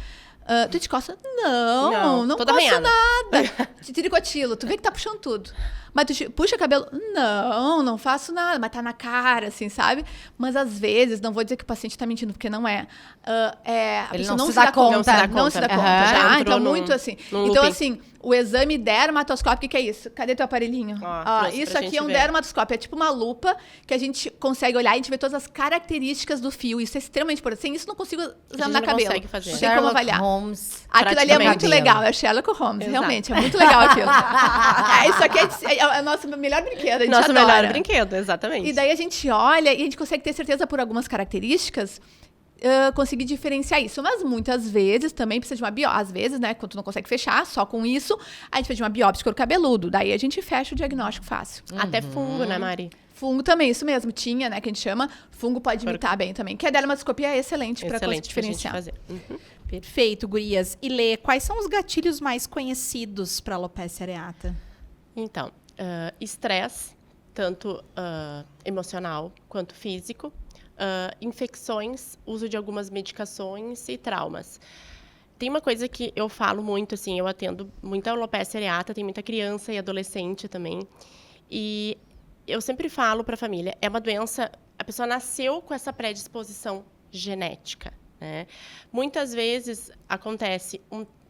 Tu te coça? Não coço nada. Tricotilo, tu vê que tá puxando tudo. Mas tu puxa cabelo? Não faço nada. Mas tá na cara, assim, sabe? Mas às vezes, não vou dizer que o paciente tá mentindo, porque não é. A Ele pessoa não se dá conta. Não se dá conta, tá? Então, muito assim. Então, assim, o exame dermatoscópico, o que é isso? Cadê teu aparelhinho? Isso aqui é um dermatoscópio. É tipo uma lupa que a gente consegue olhar e a gente vê todas as características do fio. Isso é extremamente importante. Sem isso, não consigo examinar cabelo. Consegue fazer. Não tem como avaliar. Holmes, aquilo ali é muito legal. É Sherlock Holmes, realmente. É muito legal aquilo. Isso aqui é o nosso melhor brinquedo. A gente Nosso adora. melhor brinquedo, exatamente. E daí a gente olha e a gente consegue ter certeza por algumas características, conseguir diferenciar isso. Mas muitas vezes também precisa de uma biópsia. Às vezes, né, quando tu não consegue fechar só com isso, a gente precisa de uma biópsia de couro cabeludo. Daí a gente fecha o diagnóstico fácil. Até fungo, né, Mari? Fungo também, isso mesmo. Tinha, né, que a gente chama. Fungo pode imitar bem também. Que a dermatoscopia é excelente para diferenciar. Pra gente fazer. Perfeito, gurias. E Lê, quais são os gatilhos mais conhecidos para alopecia areata? Então, estresse, tanto emocional quanto físico, infecções, uso de algumas medicações e traumas. Tem uma coisa que eu falo muito, assim, eu atendo muita alopecia areata, tem muita criança e adolescente também, e eu sempre falo para a família, é uma doença, a pessoa nasceu com essa predisposição genética, né? Muitas vezes acontece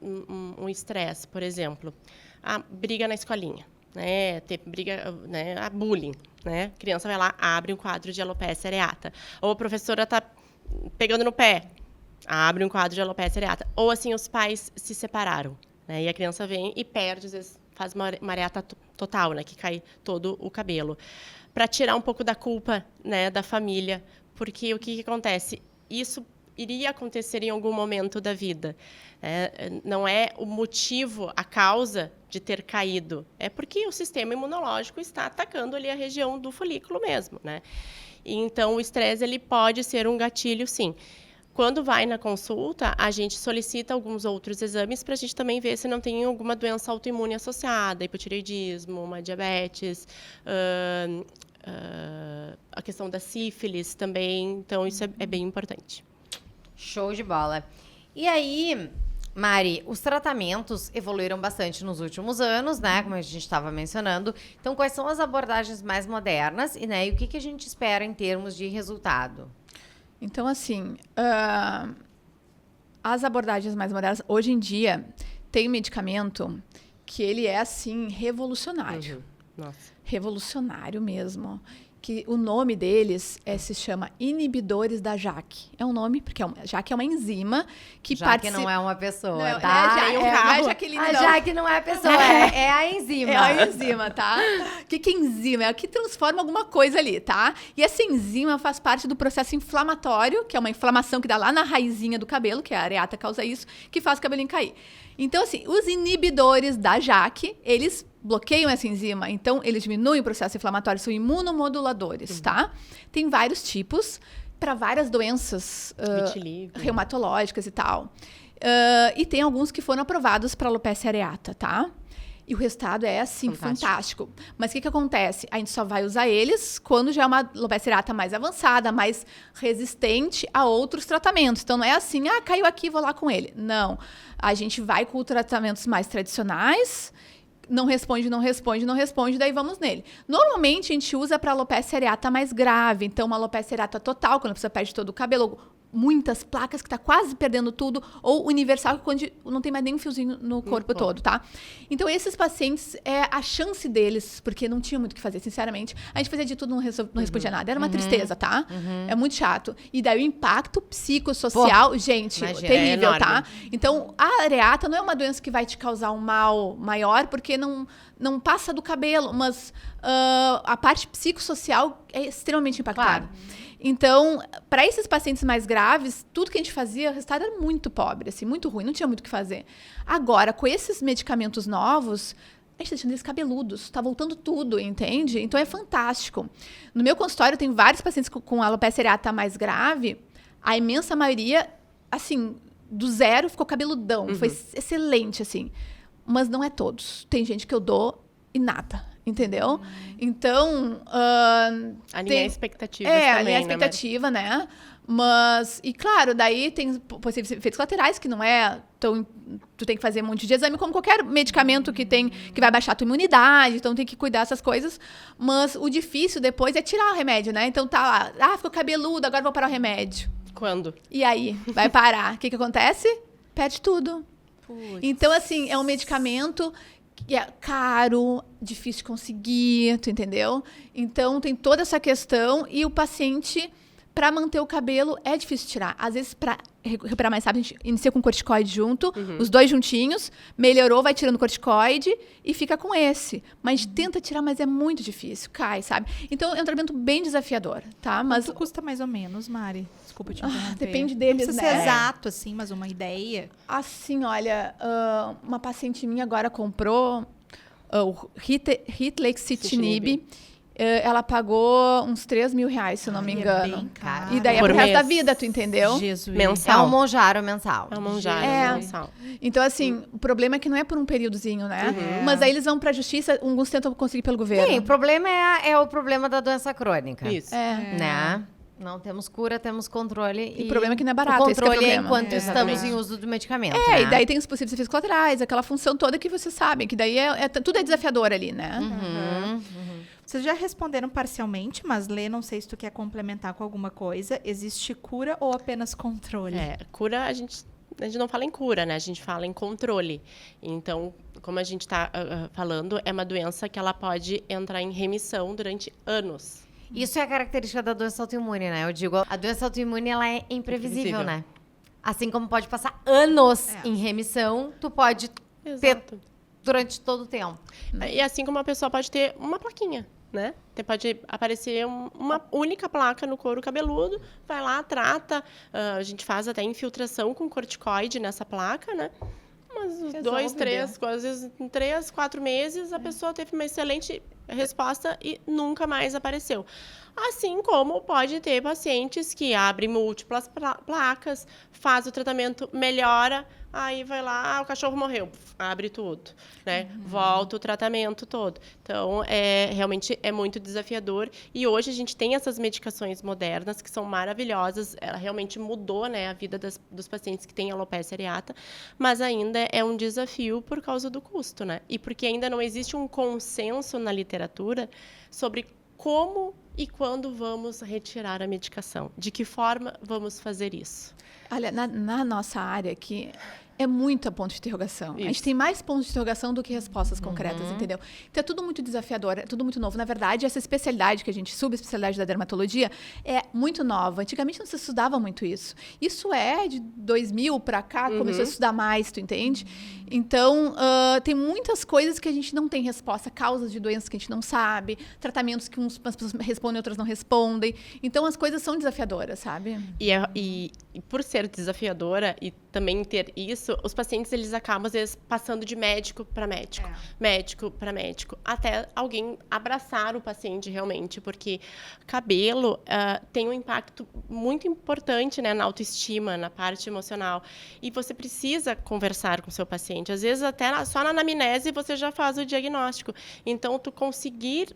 um estresse, por exemplo, a briga na escolinha, né? Ter briga, né? A bullying, né? A criança vai lá, abre um quadro de alopecia areata. Ou a professora está pegando no pé, abre um quadro de alopecia areata. Ou assim, os pais se separaram, né? E a criança vem e perde, às vezes faz uma areata total, né? Que cai todo o cabelo. Para tirar um pouco da culpa, né, da família. Porque o que acontece? Isso iria acontecer em algum momento da vida. Não é o motivo, a causa de ter caído. É porque o sistema imunológico está atacando ali a região do folículo mesmo, né? E, então, o estresse ele pode ser um gatilho, sim. Quando vai na consulta, a gente solicita alguns outros exames para a gente também ver se não tem alguma doença autoimune associada, hipotireoidismo, uma diabetes, a questão da sífilis também. Então, isso é bem importante. Show de bola. E aí, Mari, os tratamentos evoluíram bastante nos últimos anos, né? Como a gente estava mencionando. Então, quais são as abordagens mais modernas e o que a gente espera em termos de resultado? Então, assim, as abordagens mais modernas, hoje em dia, tem um medicamento que ele é, assim, revolucionário. Nossa. Revolucionário mesmo. Que o nome deles se chama inibidores da JAK. É um nome, porque JAK é uma enzima que participa... JAK não é uma pessoa, não, tá? Não é Jaqueline, a não. JAK não é a pessoa, é a enzima. É a enzima, tá? O que é enzima? É o que transforma alguma coisa ali, tá? E essa enzima faz parte do processo inflamatório, que é uma inflamação que dá lá na raizinha do cabelo, que a areata causa isso, que faz o cabelinho cair. Então, assim, os inibidores da JAK, eles bloqueiam essa enzima, então eles diminuem o processo inflamatório, são imunomoduladores, tá? Tem vários tipos para várias doenças reumatológicas e tal. E tem alguns que foram aprovados para alopecia areata, tá? E o resultado é, assim, fantástico. Mas o que acontece? A gente só vai usar eles quando já é uma alopecia areata mais avançada, mais resistente a outros tratamentos. Então, não é assim, caiu aqui, vou lá com ele. Não. A gente vai com tratamentos mais tradicionais, não responde, daí vamos nele. Normalmente, a gente usa para alopecia areata mais grave. Então, uma alopecia areata total, quando a pessoa perde todo o cabelo, muitas placas que está quase perdendo tudo, ou universal, quando não tem mais nem um fiozinho no corpo todo, tá? Então, esses pacientes, a chance deles, porque não tinha muito o que fazer, sinceramente, a gente fazia de tudo, não respondia nada. Era uma tristeza, tá? É muito chato. E daí o impacto psicossocial, gente, terrível, tá? Então, a areata não é uma doença que vai te causar um mal maior, porque não passa do cabelo, mas a parte psicossocial é extremamente impactada. Claro. Então, para esses pacientes mais graves, tudo que a gente fazia, o resultado era muito pobre, assim, muito ruim, não tinha muito o que fazer. Agora, com esses medicamentos novos, a gente tá deixando eles cabeludos, tá voltando tudo, entende? Então é fantástico. No meu consultório, tem vários pacientes com alopecia areata mais grave, a imensa maioria, assim, do zero ficou cabeludão, foi excelente, assim. Mas não é todos. Tem gente que eu dou e nada, entendeu? Então... alinhar expectativas também, também, a expectativa, né? Mas, e claro, daí tem possíveis efeitos colaterais que não é tão... Tu tem que fazer um monte de exame, como qualquer medicamento que vai baixar a tua imunidade, então tem que cuidar dessas coisas. Mas o difícil depois é tirar o remédio, né? Então tá lá, ficou cabeludo, agora vou parar o remédio. Quando? E aí? Vai parar. O que acontece? Perde tudo. Putz. Então, assim, é um medicamento que é caro, difícil de conseguir, tu entendeu? Então, tem toda essa questão e o paciente, para manter o cabelo, é difícil tirar. Às vezes, para recuperar mais rápido, a gente inicia com corticoide junto, os dois juntinhos, melhorou, vai tirando corticoide e fica com esse. Mas a gente tenta tirar, mas é muito difícil, cai, sabe? Então, é um tratamento bem desafiador, tá? Mas Quanto custa mais ou menos, Mari? Desculpa te interromper. depende deles, Não precisa né? ser exato, assim, mas uma ideia. Assim, olha, uma paciente minha agora comprou o Hitlexitinib. Ela pagou uns 3 mil reais, se eu não me engano. É bem caro. E daí é Por pro resto da mês. vida, tu entendeu? Jesus. É Mensal. um Monjaro mensal. É um Monjaro É. mensal. Então, assim, o problema é que não é por um períodozinho, né? Mas aí eles vão pra justiça, alguns tentam conseguir pelo governo. Sim, o problema é o problema da doença crônica. Isso. Né? Não temos cura, temos controle. E o problema é que não é barato, O esse que é o controle é problema. enquanto estamos Exatamente. em uso do medicamento. E daí tem os possíveis efeitos colaterais, aquela função toda que vocês sabem, que daí tudo é desafiador ali, né? Vocês já responderam parcialmente, mas Lê, não sei se tu quer complementar com alguma coisa. Existe cura ou apenas controle? Cura, a gente não fala em cura, né? A gente fala em controle. Então, como a gente está falando, é uma doença que ela pode entrar em remissão durante anos. Isso é a característica da doença autoimune, né? Eu digo, a doença autoimune, ela é imprevisível, né? Assim como pode passar anos em remissão, tu pode ter durante todo o tempo. E assim como a pessoa pode ter uma plaquinha, né? Pode aparecer uma única placa no couro cabeludo, vai lá, trata, a gente faz até infiltração com corticoide nessa placa, né? Mas uns Resolve, 2, 3, às vezes em 3, 4 meses, a pessoa teve uma excelente resposta e nunca mais apareceu. Assim como pode ter pacientes que abrem múltiplas placas, faz o tratamento, melhora, aí vai lá, o cachorro morreu, abre tudo, né? Volta o tratamento todo. Então, realmente é muito desafiador. E hoje a gente tem essas medicações modernas que são maravilhosas. Ela realmente mudou, né, a vida dos pacientes que têm alopecia areata, mas ainda é um desafio por causa do custo, né? E porque ainda não existe um consenso na literatura sobre como e quando vamos retirar a medicação. De que forma vamos fazer isso? Olha, na nossa área aqui, é muito ponto de interrogação. Isso. A gente tem mais pontos de interrogação do que respostas concretas, entendeu? Então é tudo muito desafiador, é tudo muito novo. Na verdade, essa especialidade que a gente, subespecialidade da dermatologia, é muito nova. Antigamente não se estudava muito isso. Isso é de 2000 para cá, começou a estudar mais, tu entende? Então, tem muitas coisas que a gente não tem resposta, causas de doenças que a gente não sabe, tratamentos que umas pessoas respondem, outras não respondem. Então, as coisas são desafiadoras, sabe? E por ser desafiadora e também ter isso, os pacientes eles acabam às vezes passando de médico para médico, médico para médico, até alguém abraçar o paciente realmente, porque cabelo tem um impacto muito importante, né, na autoestima, na parte emocional, e você precisa conversar com o seu paciente. Às vezes até só na anamnese você já faz o diagnóstico. Então tu conseguir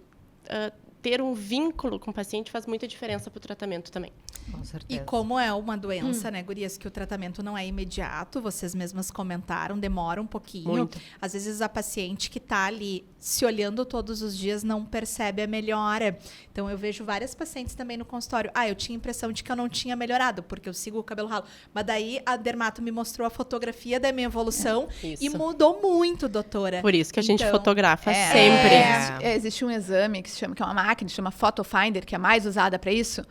ter um vínculo com o paciente faz muita diferença para o tratamento também. Com certeza. E como é uma doença, né, gurias, que o tratamento não é imediato, vocês mesmas comentaram, demora um pouquinho. Muito. Às vezes a paciente que tá ali se olhando todos os dias não percebe a melhora. Então eu vejo várias pacientes também no consultório. Eu tinha a impressão de que eu não tinha melhorado, porque eu sigo o cabelo ralo. Mas daí a dermato me mostrou a fotografia da minha evolução e Isso. mudou muito, doutora. Por isso que a gente Então, fotografa sempre. Existe um exame que é uma máquina, que se chama Photo Finder, que é a mais usada para isso,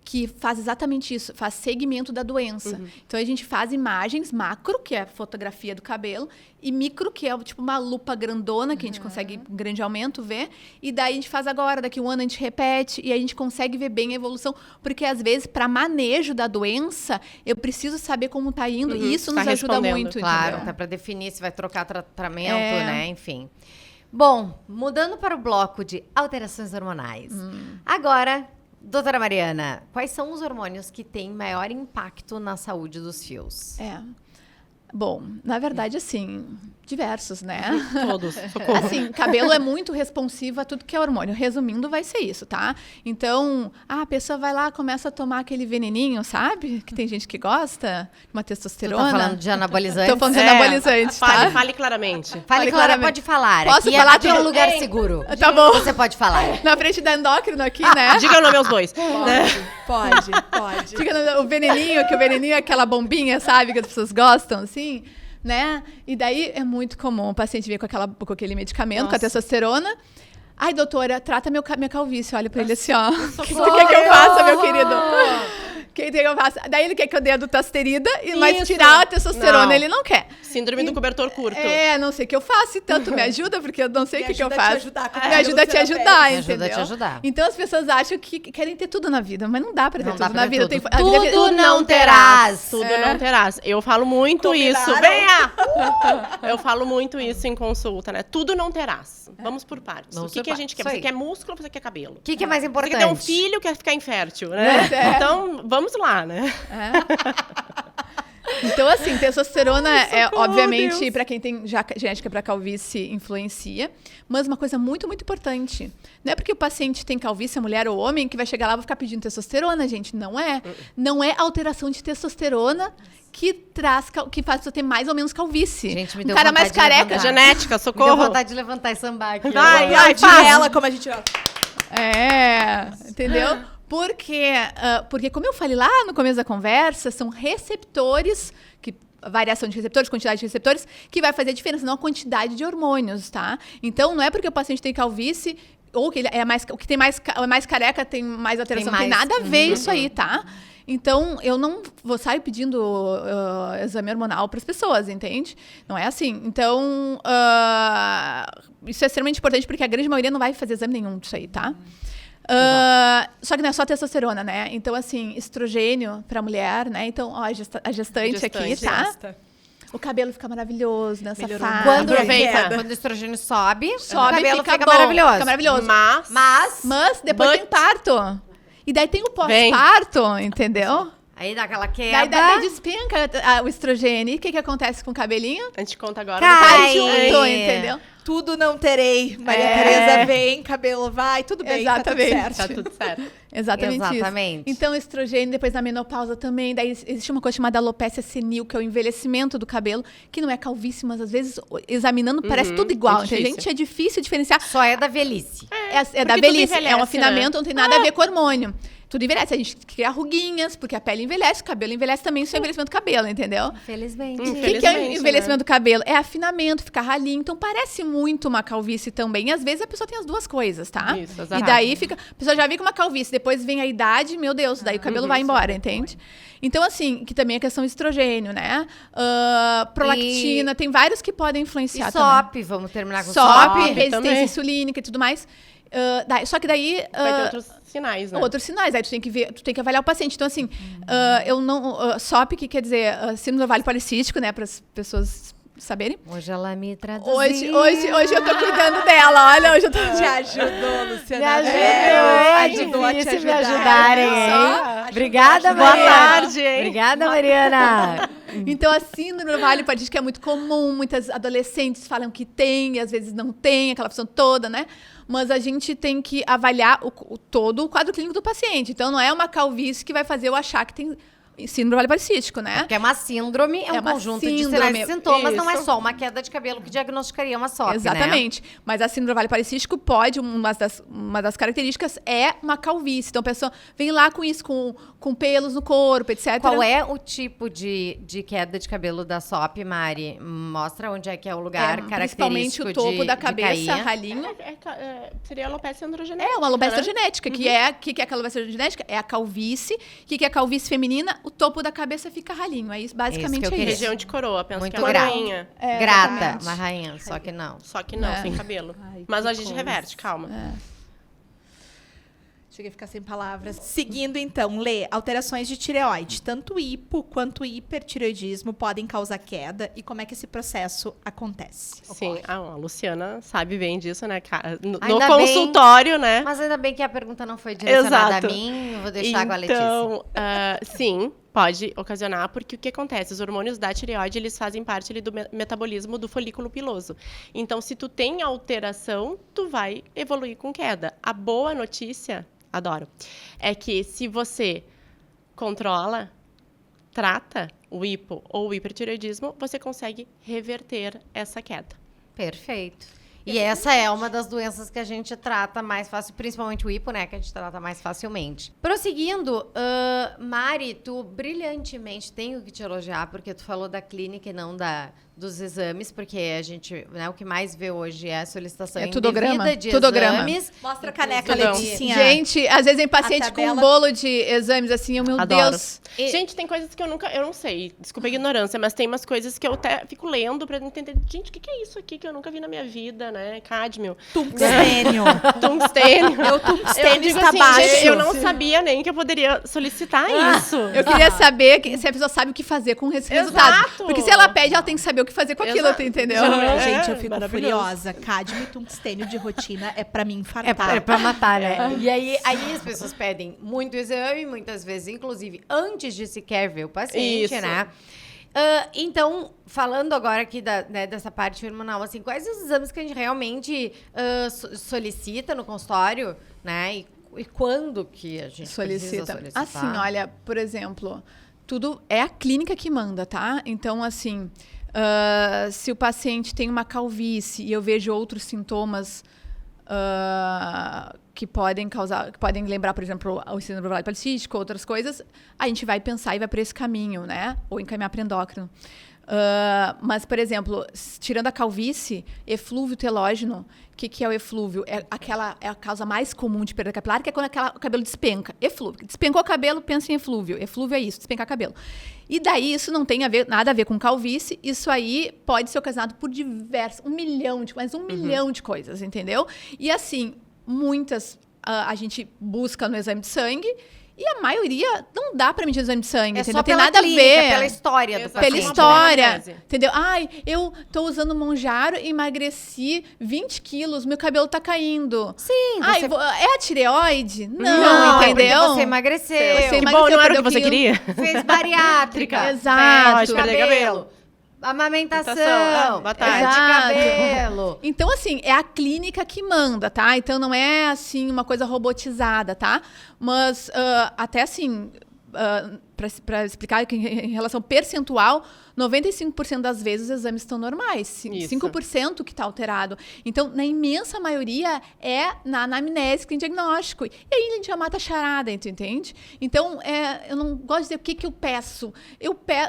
que faz exatamente isso, faz segmento da doença. Então, a gente faz imagens macro, que é a fotografia do cabelo, e micro, que é tipo uma lupa grandona, que a gente consegue, um grande aumento, ver. E daí a gente faz agora, daqui um ano a gente repete, e aí a gente consegue ver bem a evolução. Porque, às vezes, para manejo da doença, eu preciso saber como tá indo, e isso nos ajuda muito. Claro, entendeu? até para definir se vai trocar tratamento, né? Enfim. Bom, mudando para o bloco de alterações hormonais. Agora, doutora Mariana, quais são os hormônios que têm maior impacto na saúde dos fios? Bom, na verdade, assim, diversos, né? Todos, socorro. Assim, cabelo é muito responsivo a tudo que é hormônio. Resumindo, vai ser isso, tá? Então, a pessoa vai lá, começa a tomar aquele veneninho, sabe? Que tem gente que gosta, uma testosterona. Tu tá falando de anabolizantes? Tô falando de anabolizantes, tá? Fale claramente. Fale, Clara, pode falar. Posso aqui falar aqui é um tudo? lugar seguro. Tá bom. Você pode falar. Na frente da endócrino aqui, né? Diga o nome aos bois. Pode. Fica o veneninho, que o veneninho é aquela bombinha, sabe? Que as pessoas gostam, assim, né? E daí é muito comum o paciente vir com aquele medicamento, com a testosterona. Ai, doutora, trata minha calvície. Olha pra ele assim, ó. O que tu quer que eu faça, meu querido? O que eu faça? Daí ele quer que eu dê a dutasterida, mas tirar a testosterona ele não quer. Síndrome do cobertor curto. Não sei o que eu faço, tanto me ajuda, porque eu não sei o que eu faço. Me ajuda a te ajudar, Me entendeu? ajuda a te ajudar. Então as pessoas acham que querem ter tudo na vida, mas não dá pra ter Não dá tudo pra na ter vida. tudo. A vida Tudo não terás. Tudo não terás. Eu falo muito isso. Venha! Eu falo muito isso em consulta, né? Tudo não terás. Vamos por partes. Vamos O que por a gente quer? partes. Você Isso aí. quer músculo ou você quer cabelo? O que é mais Você importante? quer ter um filho, quer ficar infértil, né? Então, vamos lá, né? Então, assim, testosterona socorro, obviamente, Deus. pra quem tem já genética pra calvície, influencia. Mas uma coisa muito, muito importante. Não é porque o paciente tem calvície, a mulher ou homem, que vai chegar lá e vai ficar pedindo testosterona, gente. Não é. Não é alteração de testosterona que faz a pessoa ter mais ou menos calvície. Gente, me um deu cara vontade mais de careca. levantar. Genética, Me deu socorro. vontade de levantar e sambar aqui. Vai, agora. vai, Aplaudir ela como a gente... Entendeu? Porque, como eu falei lá no começo da conversa, são receptores, variação de receptores, quantidade de receptores, que vai fazer a diferença, não a quantidade de hormônios, tá? Então, não é porque o paciente tem calvície, ou que ele é o que tem mais careca tem mais alteração, não tem nada a ver isso aí, tá? Então, eu não vou sair pedindo exame hormonal para as pessoas, entende? Não é assim. Então, isso é extremamente importante, porque a grande maioria não vai fazer exame nenhum disso aí, tá? Só que não é só testosterona, né? Então, assim, estrogênio para mulher, né? Então, ó, a gestante aqui, tá? O cabelo fica maravilhoso nessa fase. Quando Aproveita. o estrogênio sobe, o Sobe, cabelo fica bom, maravilhoso. Fica maravilhoso. Mas depois tem parto. E daí tem o pós-parto, entendeu? Aí dá aquela quebra. Daí despenca o estrogênio. E o que acontece com o cabelinho? A gente conta agora. Cai. Junto, entendeu? Tudo não terei. Maria Tereza vem, cabelo vai, tudo bem, Exatamente. tá tudo Tá certo. tudo certo. Exatamente. Isso. Então, estrogênio, depois da menopausa também. Daí existe uma coisa chamada alopecia senil, que é o envelhecimento do cabelo, que não é calvície, mas às vezes, examinando, parece tudo igual. é Entende? difícil. Gente, é difícil diferenciar. Só é da velhice. É da tudo velhice, é um envelhece, afinamento, né? não tem nada a ver com hormônio. Tudo envelhece, a gente cria ruguinhas, porque a pele envelhece, o cabelo envelhece também, isso é envelhecimento do cabelo, entendeu? Infelizmente. O que é Infelizmente, envelhecimento do cabelo? É afinamento, ficar ralinho. Então, parece muito uma calvície também. E, às vezes, a pessoa tem as duas coisas, tá? Isso, exato. E daí fica... A pessoa já vem com uma calvície, depois vem a idade, meu Deus, daí o cabelo vai embora, entende? Então, assim, que também é questão estrogênio, né? Prolactina, tem vários que podem influenciar E também. SOP, vamos terminar com SOP, SOP. resistência também. insulínica e tudo mais. Só que daí... Vai ter outros sinais, né? Outros sinais, aí tu tem que ver, tu tem que avaliar o paciente. Então, assim, eu não. SOP, que quer dizer síndrome do ovário policístico, né? Para as pessoas saberem. Hoje ela me traduziu. Hoje eu tô cuidando dela, olha, hoje eu tô. Te ajudou, Luciana. Me ajudou, É, ajudou a te difícil me ajudar. ajudarem, hein? Só Obrigada, Boa Mariana. tarde, hein? Obrigada, Mariana. Então, a síndrome do ovário policístico é muito comum, muitas adolescentes falam que tem, e às vezes não tem, aquela opção toda, né? Mas a gente tem que avaliar todo o quadro clínico do paciente. Então, não é uma calvície que vai fazer eu achar que tem síndrome ovário policístico, né? Porque é uma síndrome, é um uma conjunto de síndrome, sinais e sintomas, não é isso. só uma queda de cabelo que diagnosticaria uma SOP, Exatamente. Mas a síndrome ovário policístico pode, uma das características é uma calvície. Então a pessoa vem lá com isso, com pelos no corpo, etc. Qual é o tipo de queda de cabelo da SOP, Mari? Mostra onde é que é o lugar Principalmente característico o topo de da cabeça, cair. ralinho. Seria a alopecia androgenética. É uma alopecia né? genética, que é o que é a alopecia genética? É a calvície. O que é a calvície feminina? O topo da cabeça fica ralinho. É isso, basicamente que eu é queria. isso. Região de coroa, penso Muito que é uma grata. rainha. Grata, exatamente. uma rainha, só que não. Só que não, sem cabelo. Ai, Mas que a gente coisa. reverte, calma. Cheguei a ficar sem palavras. Seguindo, então, Lê, alterações de tireoide. Tanto hipo quanto hipertireoidismo podem causar queda. E como é que esse processo acontece? Sim, a Luciana sabe bem disso, né, cara? No Ainda consultório, né? Mas ainda bem que a pergunta não foi direcionada Exato. a mim, eu vou deixar com a Letícia. Então, sim, pode ocasionar, porque o que acontece? Os hormônios da tireoide, eles fazem parte ali do metabolismo do folículo piloso. Então, se tu tem alteração, tu vai evoluir com queda. A boa notícia, adoro, é que se você controla, trata o hipo ou o hipertireoidismo, você consegue reverter essa queda. Perfeito. E essa é uma das doenças que a gente trata mais fácil, principalmente o hipo, né? Que a gente trata mais facilmente. Prosseguindo, Mari, tu brilhantemente tenho que te elogiar, porque tu falou da clínica e não dos exames, porque a gente, né, o que mais vê hoje é a solicitação É tudograma, indevida de tudograma. exames. Mostra a caneca, Tudão. Leticinha. Gente, às vezes tem paciente A com um tabela- bolo de exames assim, meu Adoro. Deus. Gente, tem coisas que eu não sei, desculpa a ignorância, mas tem umas coisas que eu até fico lendo pra entender, gente, o que é isso aqui que eu nunca vi na minha vida, né? Cádmio, Tungstênio. tungstênio. Meu tungstênio digo está assim, baixo. gente, eu não sabia nem que eu poderia solicitar isso. Eu queria saber se a pessoa sabe o que fazer com esse resultado. Exato. Porque se ela pede, ela tem que saber o que fazer com aquilo, Exato. tu entendeu? Gente, eu fico maravilhoso. furiosa. Cádmio e tungstênio de rotina é pra me É infartar. pra matar, né? E aí as pessoas pedem muito exame, muitas vezes, inclusive, antes de sequer ver o paciente, Isso. né? Então, falando agora aqui dessa parte hormonal, assim, quais os exames que a gente realmente solicita no consultório, né? E quando que a gente precisa solicitar? Assim, olha, por exemplo, tudo é a clínica que manda, tá? Então, assim, se o paciente tem uma calvície e eu vejo outros sintomas que podem lembrar, por exemplo, o síndrome ovário policístico, outras coisas, a gente vai pensar e vai para esse caminho, né? Ou encaminhar para endócrino. Mas, por exemplo, tirando a calvície, eflúvio telógeno, o que é o eflúvio? É a causa mais comum de perda capilar, que é quando o cabelo despenca. Eflúvio. Despencou o cabelo, pensa em eflúvio. Eflúvio é isso, despencar cabelo. E daí, isso não tem nada a ver com calvície. Isso aí pode ser ocasionado por um milhão de coisas, entendeu? E assim, muitas a gente busca no exame de sangue, e a maioria não dá pra medir o exame de sangue, É entendeu? só Não tem pela nada clínica, a ver. pela história do Exato. paciente. Pela Uma história, anamnese. entendeu? Ai, eu tô usando Monjaro e emagreci 20 quilos, meu cabelo tá caindo. Sim, Ai, você... é a tireoide? Não, Não, é porque entendeu? você emagreceu. Você Que bom, não era o perdeu que você quilo. queria? Fez bariátrica. Exato. Pode perder cabelo. Amamentação. Boa tarde. De Exato. cabelo. Então, assim, é a clínica que manda, tá? Então, não é, assim, uma coisa robotizada, tá? Mas, até assim, para explicar que em relação percentual, 95% das vezes os exames estão normais. Isso. 5% que está alterado. Então, na imensa maioria, é na anamnese que tem diagnóstico. E aí a gente já mata a charada, tu entende? Então, eu não gosto de dizer o que eu peço.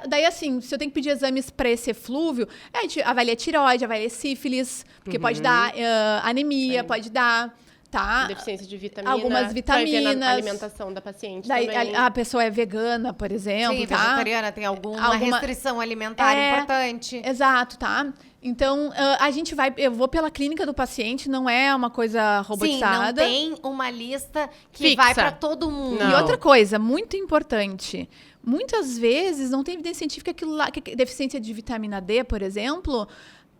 Daí, assim, se eu tenho que pedir exames para esse eflúvio, a gente avalia tireoide, avalia sífilis, porque pode dar anemia, pode dar... Tá? Deficiência de vitamina. Algumas Vai ver na vitaminas. alimentação da paciente Daí também. a pessoa é vegana, por exemplo, Sim, tá? vegetariana, tem alguma restrição alimentar importante. Exato, tá? Então, eu vou pela clínica do paciente, não é uma coisa robotizada. Sim, não tem uma lista que Fixa. vai pra todo mundo. Não. E outra coisa, muito importante, muitas vezes não tem evidência científica que deficiência de vitamina D, por exemplo,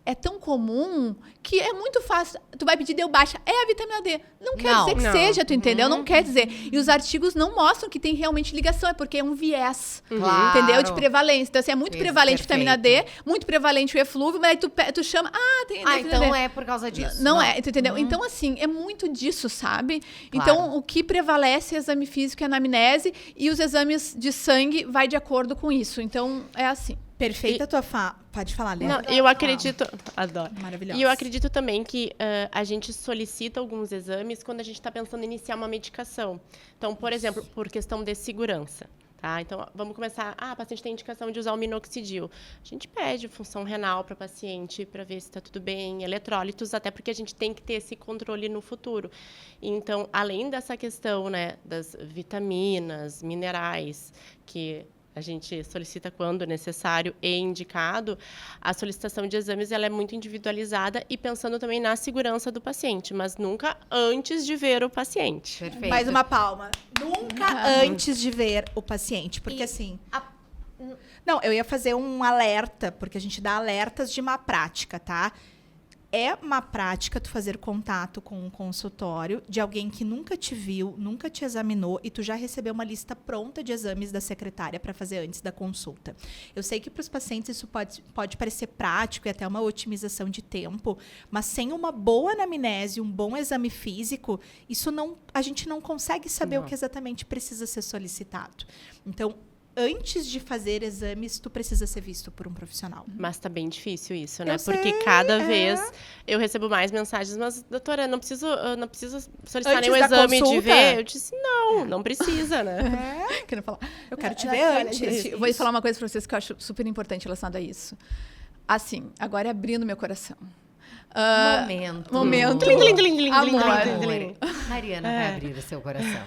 é tão comum que é muito fácil. Tu vai pedir, deu baixa. É a vitamina D. Não quer dizer que seja, tu entendeu? Não quer dizer. E os artigos não mostram que tem realmente ligação, é porque é um viés, entendeu? De prevalência. Então, assim, é muito prevalente a vitamina D, muito prevalente o eflúvio, mas aí tu chama, tem então é por causa disso. Não é, tu entendeu? Então, assim, é muito disso, sabe? Então, o que prevalece é o exame físico e a anamnese, e os exames de sangue vai de acordo com isso. Então, é assim. Perfeita a tua Pode falar, Lê. Não, eu acredito... Adoro. Maravilhosa. E eu acredito também que a gente solicita alguns exames quando a gente está pensando em iniciar uma medicação. Então, por exemplo, por questão de segurança. Tá? Então, vamos começar... a paciente tem indicação de usar o minoxidil. A gente pede função renal para a paciente para ver se está tudo bem, eletrólitos, até porque a gente tem que ter esse controle no futuro. Então, além dessa questão, né, das vitaminas, minerais, que a gente solicita quando necessário e indicado, a solicitação de exames ela é muito individualizada e pensando também na segurança do paciente, mas nunca antes de ver o paciente. Perfeito. Mais uma palma. Nunca antes de ver o paciente, porque assim... Não, eu ia fazer um alerta, porque a gente dá alertas de má prática, tá? É má prática tu fazer contato com um consultório de alguém que nunca te viu, nunca te examinou e tu já recebeu uma lista pronta de exames da secretária para fazer antes da consulta. Eu sei que para os pacientes isso pode parecer prático e até uma otimização de tempo, mas sem uma boa anamnese, um bom exame físico, a gente não consegue saber o que exatamente precisa ser solicitado. Então, antes de fazer exames, tu precisa ser visto por um profissional. Mas tá bem difícil isso, né? Eu Porque sei, cada vez eu recebo mais mensagens, mas, doutora, não preciso solicitar Antes nenhum da exame de consulta? ver. Eu disse, não precisa, né? Quero falar. Eu quero te ver antes. Gente, eu vou falar uma coisa para vocês que eu acho super importante relacionada a isso. Assim, agora abrindo meu coração. Momento. Amor. Mariana vai abrir o seu coração.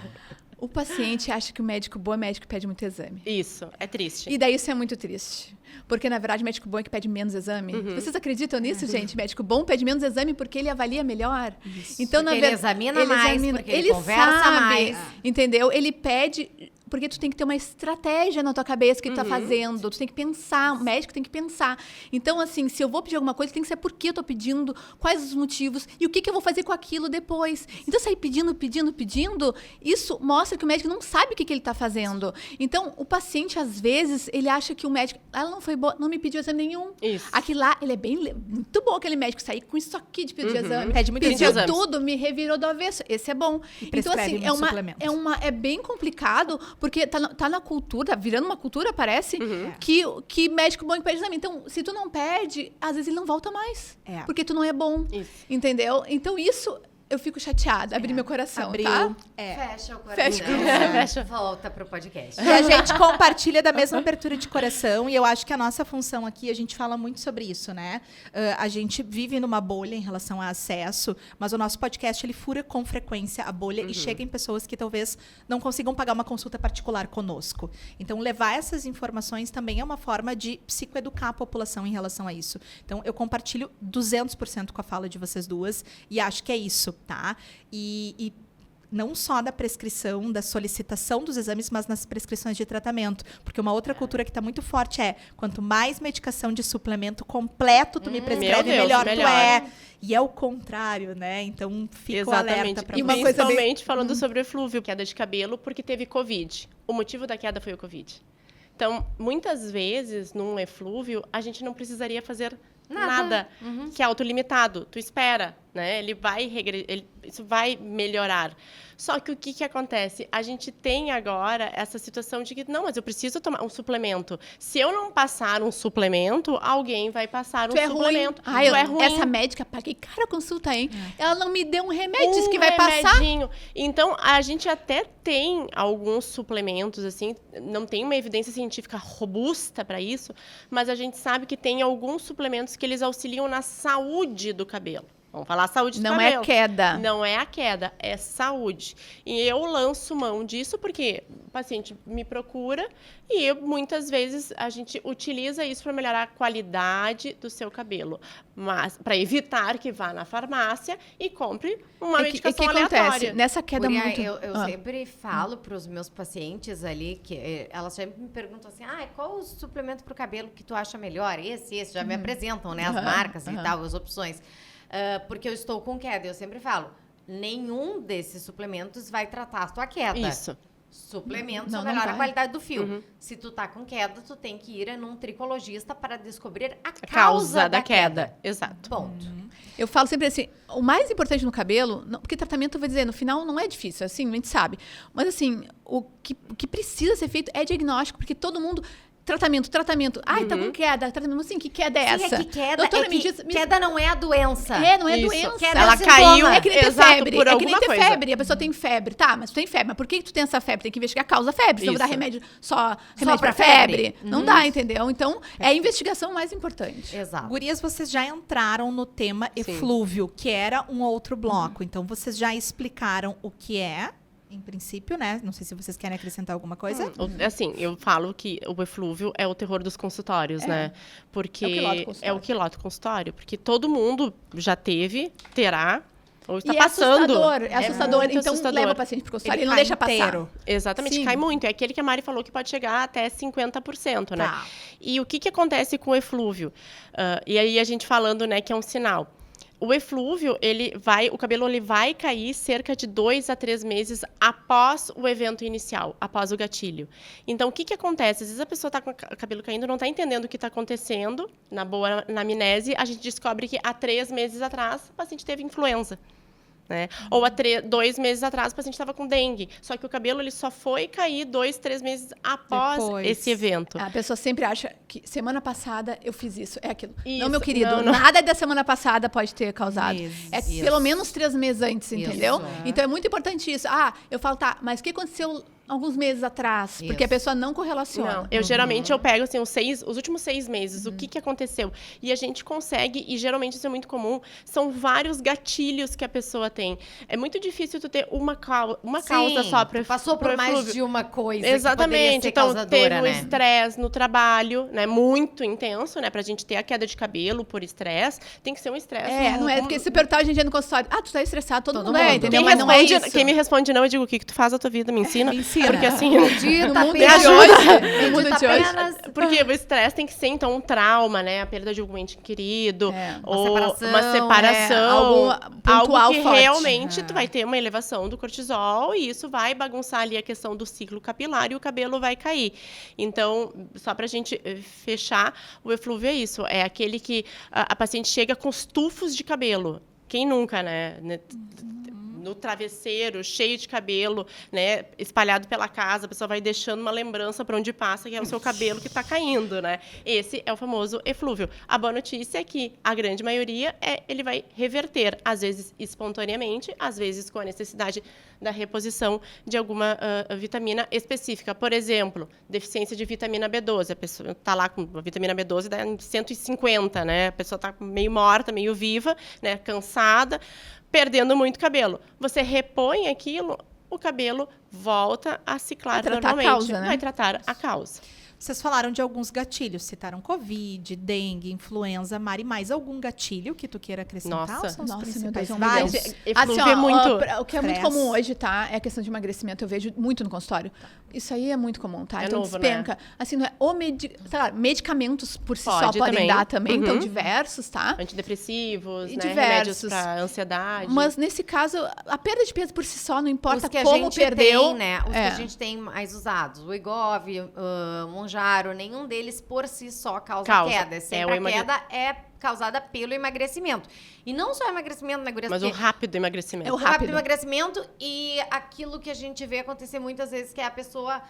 O paciente acha que o médico bom é médico que pede muito exame. Isso, é triste. E daí isso é muito triste. Porque, na verdade, médico bom é que pede menos exame. Vocês acreditam nisso, gente? Médico bom pede menos exame porque ele avalia melhor. Isso. Então, porque ele examina mais, porque ele conversa sabe, mais. Entendeu? Ele pede... Porque tu tem que ter uma estratégia na tua cabeça que tu tá fazendo. Tu tem que pensar, o médico tem que pensar. Então, assim, se eu vou pedir alguma coisa, tem que ser por que eu tô pedindo, quais os motivos e o que eu vou fazer com aquilo depois. Então, sair pedindo, isso mostra que o médico não sabe o que ele tá fazendo. Então, o paciente, às vezes, ele acha que o médico... Ela não foi boa, não me pediu exame nenhum. Isso. Aquilo lá, ele é muito bom, aquele médico sair com isso aqui de pedir exame. Pede muito Pediu exames. tudo, me revirou do avesso. Esse é bom. Então, assim, é bem complicado, porque tá na cultura, tá virando uma cultura, parece, que médico bom que pede exame. Então, se tu não pede, às vezes ele não volta mais. Porque tu não é bom. Isso. Entendeu? Então, isso... Eu fico chateada, abri meu coração, Abriu. Tá? Fecha o coração. Fecha. Volta pro podcast. E a gente compartilha da mesma abertura de coração e eu acho que a nossa função aqui, a gente fala muito sobre isso, né? A gente vive numa bolha em relação a acesso, mas o nosso podcast, ele fura com frequência a bolha e chega em pessoas que talvez não consigam pagar uma consulta particular conosco. Então, levar essas informações também é uma forma de psicoeducar a população em relação a isso. Então, eu compartilho 200% com a fala de vocês duas e acho que é isso, tá? E não só da prescrição, da solicitação dos exames, mas nas prescrições de tratamento. Porque uma outra cultura que está muito forte é quanto mais medicação de suplemento completo tu me prescreve, melhor tu é. E é o contrário, né? Então, fica o alerta para você. você. Principalmente falando sobre o eflúvio, queda de cabelo, porque teve Covid. O motivo da queda foi o Covid. Então, muitas vezes, num eflúvio, a gente não precisaria fazer nada que é autolimitado. Tu espera, né? Isso vai melhorar. Só que o que acontece? A gente tem agora essa situação de que, não, mas eu preciso tomar um suplemento. Se eu não passar um suplemento, alguém vai passar um suplemento. Ruim. É ruim. Essa médica, paguei cara a consulta, hein? Ela não me deu um remédio, disse que vai passar. Então, a gente até tem alguns suplementos, assim, não tem uma evidência científica robusta para isso, mas a gente sabe que tem alguns suplementos que eles auxiliam na saúde do cabelo. Vamos falar saúde do Não cabelo. é queda. Não é a queda, é saúde. E eu lanço mão disso porque o paciente me procura e muitas vezes a gente utiliza isso para melhorar a qualidade do seu cabelo. Mas para evitar que vá na farmácia e compre uma medicação que aleatória. acontece? Nessa queda Guria, muito... eu sempre falo para os meus pacientes ali, que elas sempre me perguntam assim, qual o suplemento para o cabelo que tu acha melhor? Esse, já me apresentam, né? As marcas e tal, as opções. Porque eu estou com queda. Eu sempre falo, nenhum desses suplementos vai tratar a tua queda. Isso. Suplementos Não melhoram vai. a qualidade do fio. Se tu tá com queda, tu tem que ir num tricologista para descobrir a causa da queda. Exato. Ponto. Eu falo sempre assim, o mais importante no cabelo, porque tratamento, eu vou dizer, no final não é difícil, assim, a gente sabe. Mas assim, o que precisa ser feito é diagnóstico, porque todo mundo... Tratamento. Ai, tá com queda. Tratamento, assim, que queda é Sim, essa? é que queda, Doutora, me diz, queda não é a doença. não é Isso. doença. Queda Ela é sintoma. caiu, É que nem ter exato, febre. por É que nem alguma ter coisa. febre. A pessoa tem febre. Tá, mas tu tem febre. Mas por que tu tem essa febre? Tem que investigar a causa da febre. Se eu vou dar Isso. remédio só remédio pra pra febre. febre. Não dá, entendeu? Então, é a investigação mais importante. Exato. Gurias, vocês já entraram no tema eflúvio, que era um outro bloco. Então, vocês já explicaram o que é, em princípio, né? Não sei se vocês querem acrescentar alguma coisa. Assim, eu falo que o eflúvio é o terror dos consultórios, né? Porque É o quiloto consultório. porque todo mundo já teve, terá, ou está E passando. É assustador. muito então, assustador. leva o paciente pro consultório Ele e não cai deixa passar. inteiro. Exatamente, Sim. cai muito. É aquele que a Mari falou que pode chegar até 50%, né? Tá. E o que acontece com o eflúvio? E aí a gente falando, né, que é um sinal. O eflúvio, o cabelo ele vai cair cerca de 2 a 3 meses após o evento inicial, após o gatilho. Então, o que acontece? Às vezes a pessoa está com o cabelo caindo, não está entendendo o que está acontecendo. Na boa anamnese, a gente descobre que há 3 meses atrás, o paciente teve influenza. Né? Ou há 2 meses atrás, o paciente estava com dengue. Só que o cabelo ele só foi cair 2, 3 meses após Depois. esse evento. A pessoa sempre acha que semana passada eu fiz isso, é aquilo. Isso. Não, meu querido, Não. nada da semana passada pode ter causado. Meses. É Isso. pelo menos 3 meses antes, entendeu? Isso. Então é muito importante isso. Eu falo, tá, mas o que aconteceu alguns meses atrás? Porque a Isso. pessoa não correlaciona. Não, eu geralmente eu pego assim, os últimos 6 meses, o que aconteceu. E a gente consegue, e geralmente isso é muito comum, são vários gatilhos que a pessoa tem. É muito difícil tu ter uma causa só para passou por mais de uma coisa Exatamente. que poderia ser Então, causadora, teve um né? estresse no trabalho, né? Muito intenso, né? Pra gente ter a queda de cabelo por estresse. Tem que ser um estresse. Não é porque se perguntar hoje em dia no consultório, tu tá estressado, todo mundo é, mundo. entendeu? Quem, Mas não é responde, isso. quem me responde não, eu digo, o que tu faz da tua vida? Me ensina. Me ensina. Porque assim... Medita No mundo de apenas. hoje, no mundo de hoje. apenas. Porque o estresse tem que ser, então, um trauma, né? A perda de algum ente querido. Uma ou separação, uma separação. algo pontual algo que forte. realmente tu vai ter uma elevação do cortisol e isso vai bagunçar ali a questão do ciclo capilar e o cabelo vai cair. Então, só pra gente fechar, o eflúvio é isso. É aquele que a paciente chega com os tufos de cabelo. Quem nunca, né? No travesseiro, cheio de cabelo, né, espalhado pela casa, a pessoa vai deixando uma lembrança para onde passa, que é o seu cabelo que está caindo, né? Esse é o famoso eflúvio. A boa notícia é que a grande maioria ele vai reverter, às vezes espontaneamente, às vezes com a necessidade da reposição de alguma vitamina específica. Por exemplo, deficiência de vitamina B12. A pessoa está lá com a vitamina B12 dá 150, né? A pessoa está meio morta, meio viva, né? Cansada, perdendo muito cabelo. Você repõe aquilo, o cabelo volta a ciclar Vai tratar a normalmente. causa, né? Vai tratar a causa. Vocês falaram de alguns gatilhos, citaram Covid, dengue, influenza. Mari, mais algum gatilho que tu queira acrescentar? Nossa. Ou são os Nossa, meu principais? Deus, Vários? Eflúvio é muito... o que é muito estresse. comum hoje, tá? É a questão de emagrecimento. Eu vejo muito no consultório. Isso aí é muito comum, tá? É Então novo, despenca. Assim, não é sei lá, medicamentos por si só Pode podem também. dar também. Então, Uhum. diversos, tá? Antidepressivos, E né? diversos. Remédios para ansiedade. Mas nesse caso, a perda de peso por si só, não importa Os que a como gente perdeu. tem, né? Os que É. a gente tem mais usados. O Igov, Monjaro, nenhum deles por si só causa queda. É, Sempre o a queda é causada pelo emagrecimento. E não só emagrecimento, né, gurias? Mas o Porque rápido emagrecimento. É o o rápido rápido. emagrecimento e aquilo que a gente vê acontecer muitas vezes, que é a pessoa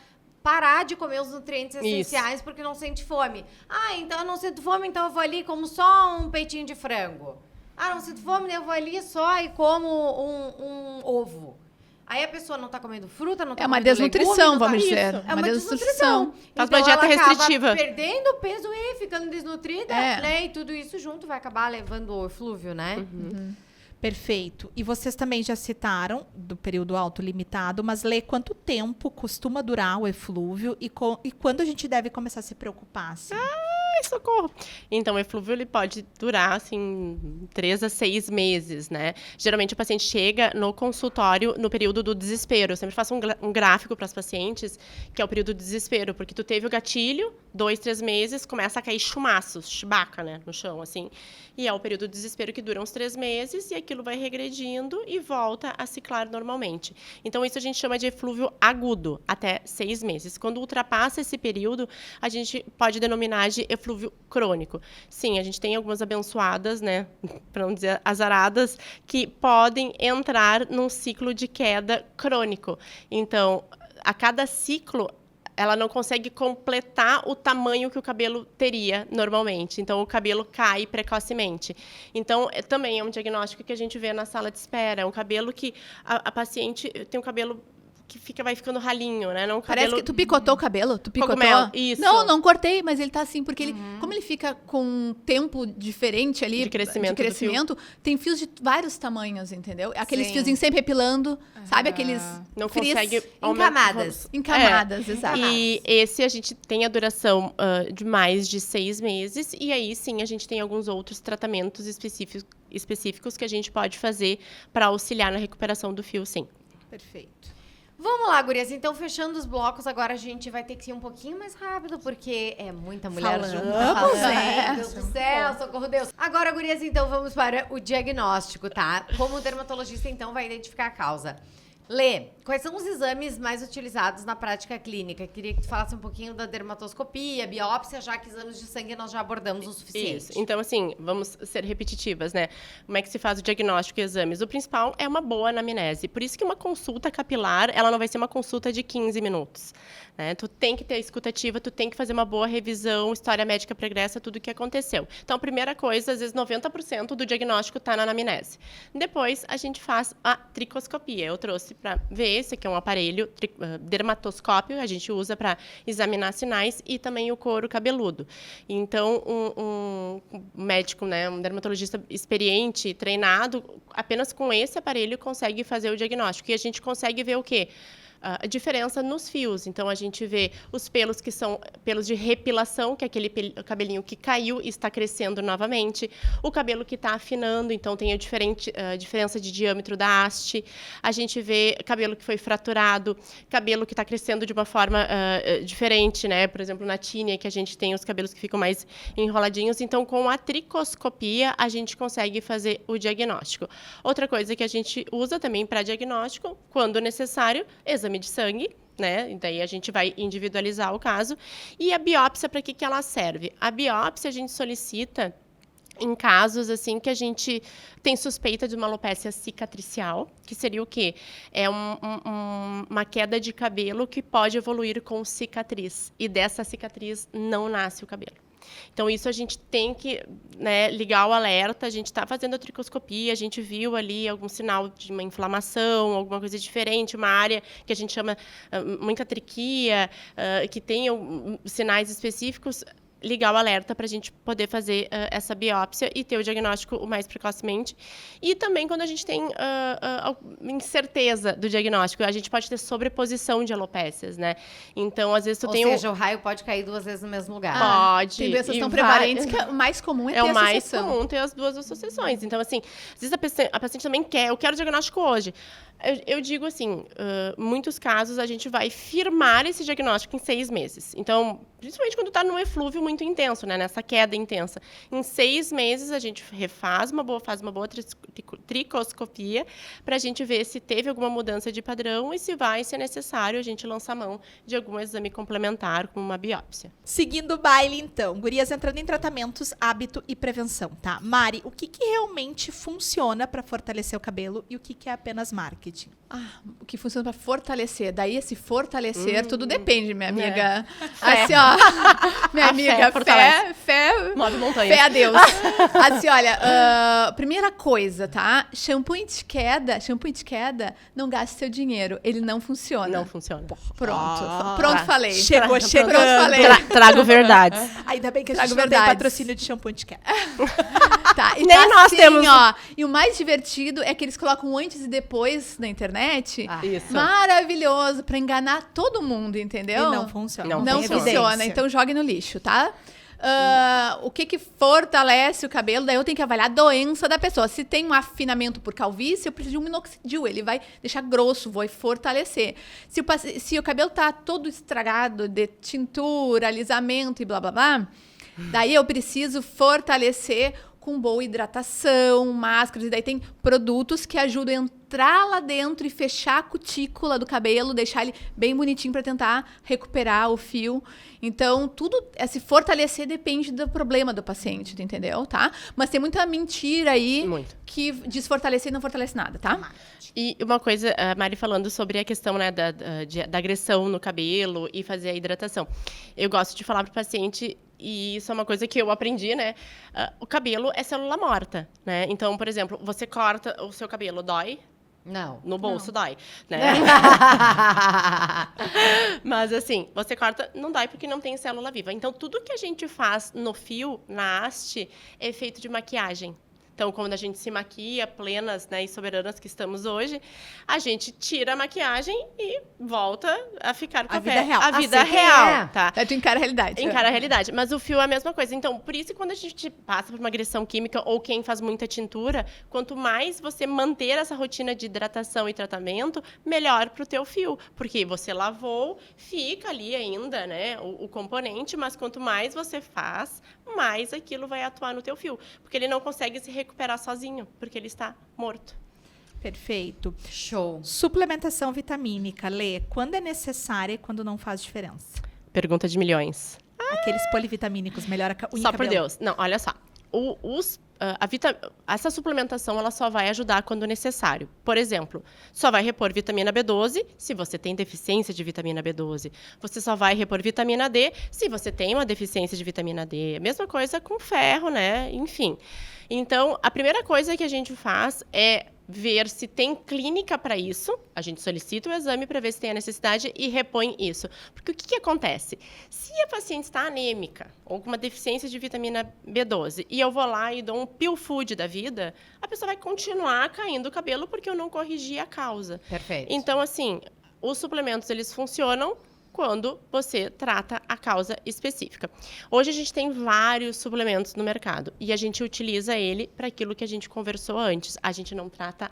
parar de comer os nutrientes essenciais porque não sente fome. Então eu não sinto fome, então eu vou ali e como só um peitinho de frango. Não sinto fome, eu vou ali só e como um ovo. Aí a pessoa não tá comendo fruta, não tá É uma comendo desnutrição, legume, não tá- vamos dizer. É uma desnutrição. Faz uma dieta ela acaba restritiva. perdendo peso e ficando desnutrida, É. né? E tudo isso junto vai acabar levando o eflúvio, né? Perfeito. E vocês também já citaram do período autolimitado, mas Lê, quanto tempo costuma durar o eflúvio e quando a gente deve começar a se preocupar? Assim? Ai, socorro! Então, o eflúvio ele pode durar, assim, 3 a 6 meses, né? Geralmente, o paciente chega no consultório no período do desespero. Eu sempre faço um gráfico para as pacientes, que é o período do desespero, porque tu teve o gatilho, 2, 3 meses, começa a cair chumaços, chibaca, né, no chão, assim. E é o período do desespero que dura uns 3 meses, e aquilo vai regredindo e volta a ciclar normalmente. Então, isso a gente chama de eflúvio agudo, até 6 meses. Quando ultrapassa esse período, a gente pode denominar de eflúvio crônico. Sim, a gente tem algumas abençoadas, né, para não dizer azaradas, que podem entrar num ciclo de queda crônico. Então, a cada ciclo, ela não consegue completar o tamanho que o cabelo teria normalmente. Então, o cabelo cai precocemente. Então, também é um diagnóstico que a gente vê na sala de espera. É um cabelo que a paciente tem um cabelo que vai ficando ralinho, né? Não Parece que tu picotou o cabelo? Tu picotou? Cogumelo, isso. Não cortei, mas ele tá assim, porque ele, como ele fica com um tempo diferente ali, De crescimento tem fios de vários tamanhos, entendeu? Aqueles Sim. fiozinhos sempre repilando, sabe? Aqueles Não frizz consegue em camadas. em camadas, exato. E esse a gente tem a duração de mais de 6 meses. E aí, sim, a gente tem alguns outros tratamentos específicos que a gente pode fazer para auxiliar na recuperação do fio, sim. Perfeito. Vamos lá, gurias. Então, fechando os blocos, agora a gente vai ter que ir um pouquinho mais rápido, porque é muita mulher Falamos, junto. Falando. hein? Meu Deus do céu, socorro Deus. Agora, gurias, então, vamos para o diagnóstico, tá? Como o dermatologista, então, vai identificar a causa. Lê, quais são os exames mais utilizados na prática clínica? Queria que tu falasse um pouquinho da dermatoscopia, biópsia, já que exames de sangue nós já abordamos o suficiente. Isso. Então, assim, vamos ser repetitivas, né? Como é que se faz o diagnóstico e exames? O principal é uma boa anamnese. Por isso que uma consulta capilar, ela não vai ser uma consulta de 15 minutos. Né? Tu tem que ter escutativa, tu tem que fazer uma boa revisão, história médica pregressa, tudo o que aconteceu. Então, a primeira coisa, às vezes 90% do diagnóstico está na anamnese. Depois, a gente faz a tricoscopia. Eu trouxe para ver, esse aqui é um aparelho dermatoscópio, a gente usa para examinar sinais e também o couro cabeludo. Então, um médico, né, um dermatologista experiente, treinado, apenas com esse aparelho consegue fazer o diagnóstico. E a gente consegue ver o quê? A diferença nos fios. Então, a gente vê os pelos que são pelos de repilação, que é aquele cabelinho que caiu e está crescendo novamente. O cabelo que está afinando, então tem a diferença de diâmetro da haste. A gente vê cabelo que foi fraturado, cabelo que está crescendo de uma forma diferente, né? Por exemplo, na tínia, que a gente tem os cabelos que ficam mais enroladinhos. Então, com a tricoscopia, a gente consegue fazer o diagnóstico. Outra coisa que a gente usa também para diagnóstico, quando necessário, exame de sangue, né? E daí a gente vai individualizar o caso. E a biópsia, para que ela serve? A biópsia a gente solicita em casos assim que a gente tem suspeita de uma alopécia cicatricial, que seria o quê? É uma queda de cabelo que pode evoluir com cicatriz. E dessa cicatriz não nasce o cabelo. Então, isso a gente tem que, né, ligar o alerta. A gente está fazendo a tricoscopia, a gente viu ali algum sinal de uma inflamação, alguma coisa diferente, uma área que a gente chama muita triquia, que tem sinais específicos. Ligar o alerta para a gente poder fazer essa biópsia e ter o diagnóstico o mais precocemente. E também quando a gente tem incerteza do diagnóstico, a gente pode ter sobreposição de alopécias, né? Então, às vezes, tu tem seja, o raio pode cair 2 vezes no mesmo lugar. Pode. Tem doenças tão prevalentes que o mais comum é ter o mais associação. comum ter as duas associações. Então, assim, às vezes a paciente também quer, eu quero o diagnóstico hoje. Eu digo assim, muitos casos a gente vai firmar esse diagnóstico em 6 meses. Então, principalmente quando está num eflúvio muito intenso, né? Nessa queda intensa. Em 6 meses, a gente faz uma boa tricoscopia para a gente ver se teve alguma mudança de padrão e se vai, se é necessário, a gente lança a mão de algum exame complementar, como uma biópsia. Seguindo o baile, então. Gurias entrando em tratamentos, hábito e prevenção, tá? Mari, o que realmente funciona para fortalecer o cabelo e o que é apenas marketing? O que funciona para fortalecer. Daí, esse fortalecer, tudo depende, minha amiga. Fé. Assim, ó. Minha amiga, fé. Move montanha. Fé a Deus. Assim, olha, primeira coisa, tá? Shampoo de queda, não gaste seu dinheiro. Ele não funciona. Não funciona. Pronto, falei. Chegou chegando. Pronto, falei. Trago verdades. Ainda bem que a Trago gente não tem verdades. patrocínio de shampoo de queda. Tá, e Nem tá nós assim, temos. ó. E o mais divertido é que eles colocam antes e depois na internet. Isso. Maravilhoso, pra enganar todo mundo, entendeu? E não funciona. Não Não tem funciona, evidência. então jogue no lixo, tá? O que fortalece o cabelo? Daí eu tenho que avaliar a doença da pessoa. Se tem um afinamento por calvície, eu preciso de um minoxidil. Ele vai deixar grosso, vai fortalecer. Se o cabelo tá todo estragado de tintura, alisamento e blá, blá, blá, daí eu preciso fortalecer com boa hidratação, máscaras. E daí tem produtos que ajudam a entrar lá dentro e fechar a cutícula do cabelo, deixar ele bem bonitinho para tentar recuperar o fio. Então, tudo, se fortalecer depende do problema do paciente, tu entendeu? Tá? Mas tem muita mentira aí Muito. que diz fortalecer e não fortalece nada, tá? E uma coisa, a Mari falando sobre a questão, né, da agressão no cabelo e fazer a hidratação. Eu gosto de falar para o paciente, e isso é uma coisa que eu aprendi, né? O cabelo é célula morta, né? Então, por exemplo, você corta o seu cabelo, dói? Não. No bolso dói, né? Mas assim, você corta, não dói porque não tem célula viva. Então, tudo que a gente faz no fio, na haste, é feito de maquiagem. Então, quando a gente se maquia, plenas, né, e soberanas que estamos hoje, a gente tira a maquiagem e volta a ficar com A vida real. A vida Assim que real, é. tá? Daí tu encara a realidade. Encara a realidade. Mas o fio é a mesma coisa. Então, por isso, quando a gente passa por uma agressão química ou quem faz muita tintura, quanto mais você manter essa rotina de hidratação e tratamento, melhor para o teu fio. Porque você lavou, fica ali ainda, né, o componente, mas quanto mais você faz, mais aquilo vai atuar no teu fio. Porque ele não consegue se recuperar sozinho, porque ele está morto. Perfeito. Show. Suplementação vitamínica, Lê, quando é necessária e quando não faz diferença? Pergunta de milhões. Aqueles polivitamínicos, melhora a unha e Só por cabelo. Deus. Não, olha só. Essa suplementação ela só vai ajudar quando necessário. Por exemplo, só vai repor vitamina B12 se você tem deficiência de vitamina B12. Você só vai repor vitamina D se você tem uma deficiência de vitamina D. Mesma coisa com ferro, né? Enfim. Então, a primeira coisa que a gente faz é ver se tem clínica para isso. A gente solicita o exame para ver se tem a necessidade e repõe isso. Porque o que acontece? Se a paciente está anêmica ou com uma deficiência de vitamina B12 e eu vou lá e dou um pill food da vida, a pessoa vai continuar caindo o cabelo porque eu não corrigi a causa. Perfeito. Então, assim, os suplementos, eles funcionam quando você trata a causa específica. Hoje a gente tem vários suplementos no mercado e a gente utiliza ele para aquilo que a gente conversou antes. A gente não trata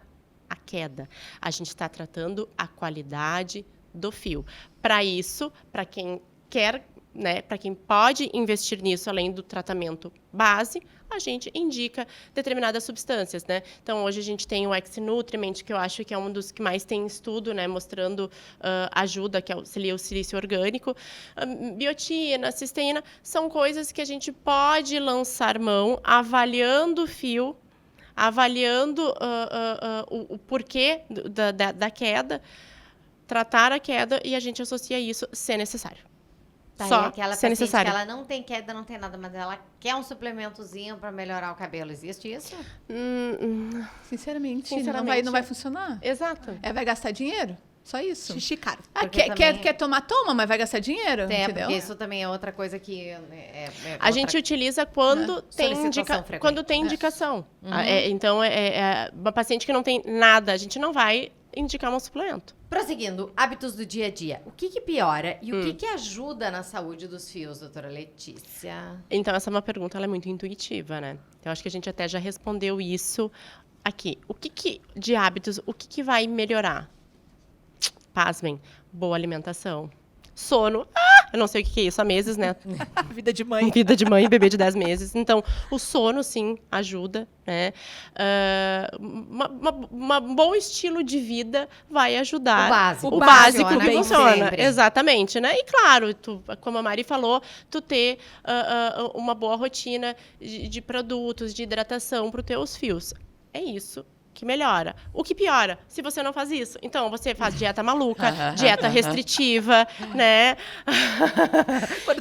a queda, a gente está tratando a qualidade do fio. Para isso, para quem quer, né, para quem pode investir nisso além do tratamento base, a gente indica determinadas substâncias, né? Então, hoje a gente tem o X-Nutriment, que eu acho que é um dos que mais tem estudo, né? Mostrando ajuda, que é o silício orgânico. Biotina, cisteína, são coisas que a gente pode lançar mão avaliando o fio, avaliando o porquê da queda, tratar a queda e a gente associa isso se necessário. Tá, Só e aquela se é paciente necessário. que ela não tem queda, não tem nada, mas ela quer um suplementozinho para melhorar o cabelo. Existe isso? Sinceramente, Sinceramente, não vai funcionar. Exato. Vai gastar dinheiro. Só isso. Xixi caro. Porque também- Quer tomar? Toma, mas vai gastar dinheiro, entendeu? Porque isso também é outra coisa que... A gente utiliza quando tem, Solicitação frequente. quando tem indicação. Então, uma paciente que não tem nada, a gente não vai indicar um suplemento. Prosseguindo, hábitos do dia a dia. O que piora e o que ajuda na saúde dos fios, doutora Letícia? Então, essa é uma pergunta, ela é muito intuitiva, né? Eu acho que a gente até já respondeu isso aqui. De hábitos, o que vai melhorar? Pasmem, boa alimentação. Sono. Eu não sei o que é isso há meses, né? Vida de mãe. Vida de mãe, bebê de 10 meses. Então, o sono, sim, ajuda, né? Um bom estilo de vida vai ajudar. O básico. O básico Funciona que funciona. sempre. Exatamente, né? E claro, como a Mari falou, tu ter uma boa rotina de produtos, de hidratação para os teus fios. É isso que melhora. O que piora? Se você não faz isso. Então, você faz dieta maluca, dieta restritiva, né?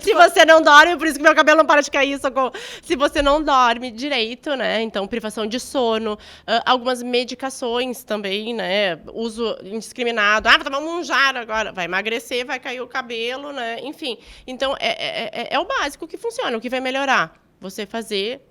Se você não dorme, por isso que meu cabelo não para de cair, socorro. Se você não dorme direito, né? Então, privação de sono, algumas medicações também, né? Uso indiscriminado. Vou tomar um Mounjaro agora. Vai emagrecer, vai cair o cabelo, né? Enfim. Então, é o básico que funciona, o que vai melhorar. você fazer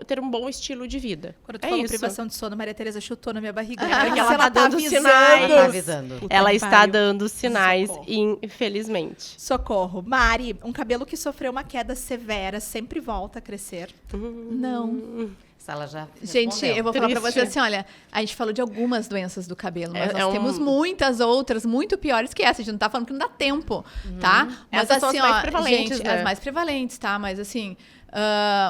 ter um bom estilo de vida. Quando tu falou isso. privação de sono, Maria Tereza chutou na minha barriga. Porque ela ela tá dando avisando. sinais. Ela tá avisando. Puta Ela que está pariu. dando sinais, Socorro. infelizmente. Socorro. Mari, um cabelo que sofreu uma queda severa sempre volta a crescer? Não. Ela já Gente, respondeu. eu vou falar pra Triste. você assim, olha, a gente falou de algumas doenças do cabelo, mas É nós temos muitas outras muito piores que essa. A gente não tá falando que não dá tempo, tá? Mas Essas são assim, as mais ó, prevalentes, gente, né? as mais prevalentes, tá? Mas assim,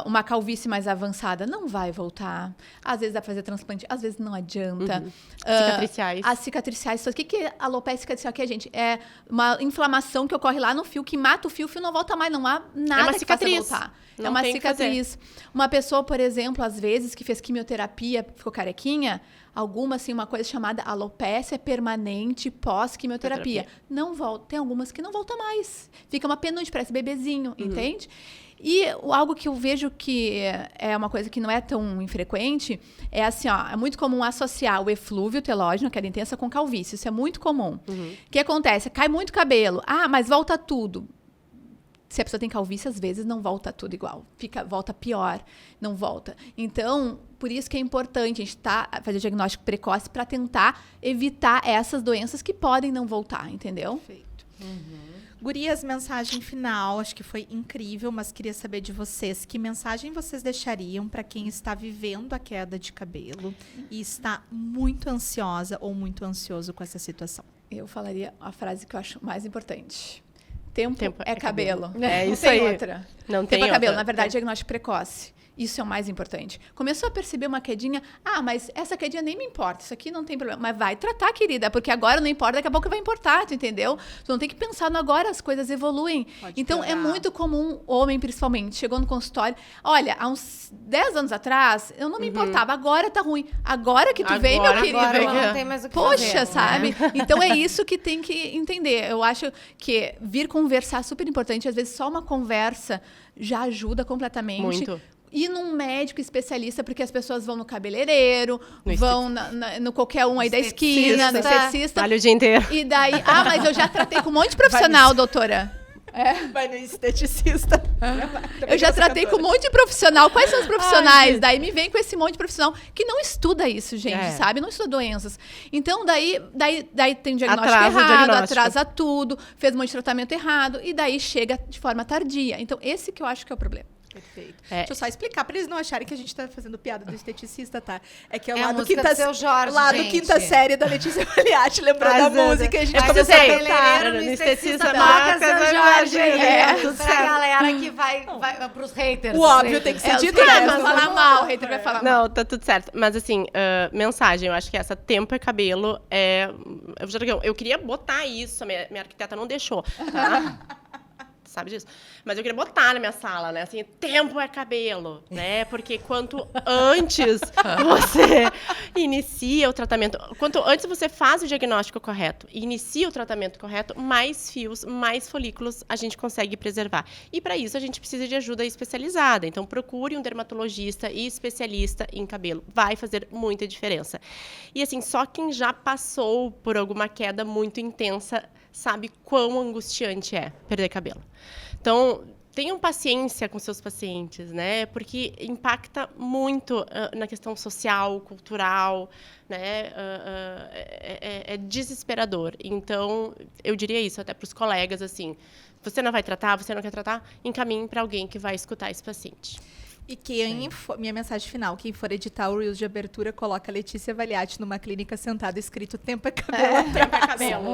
uma calvície mais avançada não vai voltar. Às vezes dá pra fazer transplante, às vezes não adianta. Cicatriciais. As cicatriciais. O que é alopecia cicatricial aqui, gente? É uma inflamação que ocorre lá no fio, que mata o fio não volta mais. Não há nada uma que cicatriz. faça voltar. É Não uma tem o que fazer. cicatriz. Uma pessoa, por exemplo, às vezes, que fez quimioterapia, ficou carequinha, alguma, assim, uma coisa chamada alopecia permanente pós-quimioterapia. Não volta. Tem algumas que não volta mais. Fica uma penugem, parece bebezinho, entende? E algo que eu vejo que é uma coisa que não é tão infrequente é assim, ó, é muito comum associar o eflúvio telógeno, que é a intensa, com calvície. Isso é muito comum. O que acontece? Cai muito cabelo. Ah, mas volta tudo. Se a pessoa tem calvície, às vezes não volta tudo igual. Volta pior, não volta. Então, por isso que é importante a gente fazer diagnóstico precoce para tentar evitar essas doenças que podem não voltar, entendeu? Perfeito. Gurias, mensagem final. Acho que foi incrível, mas queria saber de vocês. Que mensagem vocês deixariam para quem está vivendo a queda de cabelo e está muito ansiosa ou muito ansioso com essa situação? Eu falaria a frase que eu acho mais importante. Tempo é cabelo. cabelo. É Não isso tem aí. outra. Não tem Tempo é cabelo. outra. Na verdade, diagnóstico precoce. Isso é o mais importante. Começou a perceber uma quedinha. Ah, mas essa quedinha nem me importa. Isso aqui não tem problema. Mas vai tratar, querida. Porque agora não importa, daqui a pouco vai importar, tu entendeu? Tu não tem que pensar no agora, as coisas evoluem. Pode Então, é piorar. muito comum, homem principalmente, chegou no consultório. Olha, há uns 10 anos atrás, eu não me importava. Agora tá ruim. Agora que tu veio, meu Agora querido. Agora Querido. não tem mais o que Poxa, fazer, né? sabe? Então é isso que tem que entender. Eu acho que vir conversar é super importante. Às vezes só uma conversa já ajuda completamente. Muito. Ir num médico especialista, porque as pessoas vão no cabeleireiro, No vão no qualquer um aí da esquina, no Esteticista. esteticista. Vale o dia inteiro. E daí, mas eu já tratei com um monte de profissional, doutora. Vai no esteticista. Eu já tratei com um monte de profissional. Quais são os profissionais? Daí me vem com esse monte de profissional que não estuda isso, gente, sabe? Não estuda doenças. Então, daí tem diagnóstico Atrasa o errado, diagnóstico. atrasa tudo, fez um monte de tratamento errado, e daí chega de forma tardia. Então, esse que eu acho que é o problema. Perfeito. É. Deixa eu só explicar para eles não acharem que a gente tá fazendo piada do esteticista, tá? É que é o É a lado música do Seu Jorge, lá do gente. quinta série da Letícia Valiati, lembrando Mas, a música, e a gente mas começou a eu sei. cantar. Cabeleireiro No no esteticista esteticista marca toca Seu Seu Jorge. Jorge. Tudo Pra certo. galera que vai pros haters. O óbvio tem que ser Os dito, haters né? vão falar mal, o hater vai falar mal. Não, tá tudo certo. Mas assim, mensagem, eu acho que essa tempo é cabelo eu queria botar isso, a minha arquiteta não deixou, tá? Sabe disso? Mas eu queria botar na minha sala, né? Assim, tempo é cabelo, né? Porque quanto antes você inicia o tratamento, quanto antes você faz o diagnóstico correto e inicia o tratamento correto, mais fios, mais folículos a gente consegue preservar. E para isso a gente precisa de ajuda especializada. Então procure um dermatologista e especialista em cabelo. Vai fazer muita diferença. E assim, só quem já passou por alguma queda muito intensa sabe quão angustiante é perder cabelo. Então, tenham paciência com seus pacientes, né? Porque impacta muito na questão social, cultural, né? É desesperador. Então, eu diria isso até para os colegas, assim, você não vai tratar, você não quer tratar, encaminhe para alguém que vai escutar esse paciente. E minha mensagem final, quem for editar o Reels de abertura, coloca Letícia Valiati numa clínica sentada, escrito tempo é cabelo, tempo é cabelo.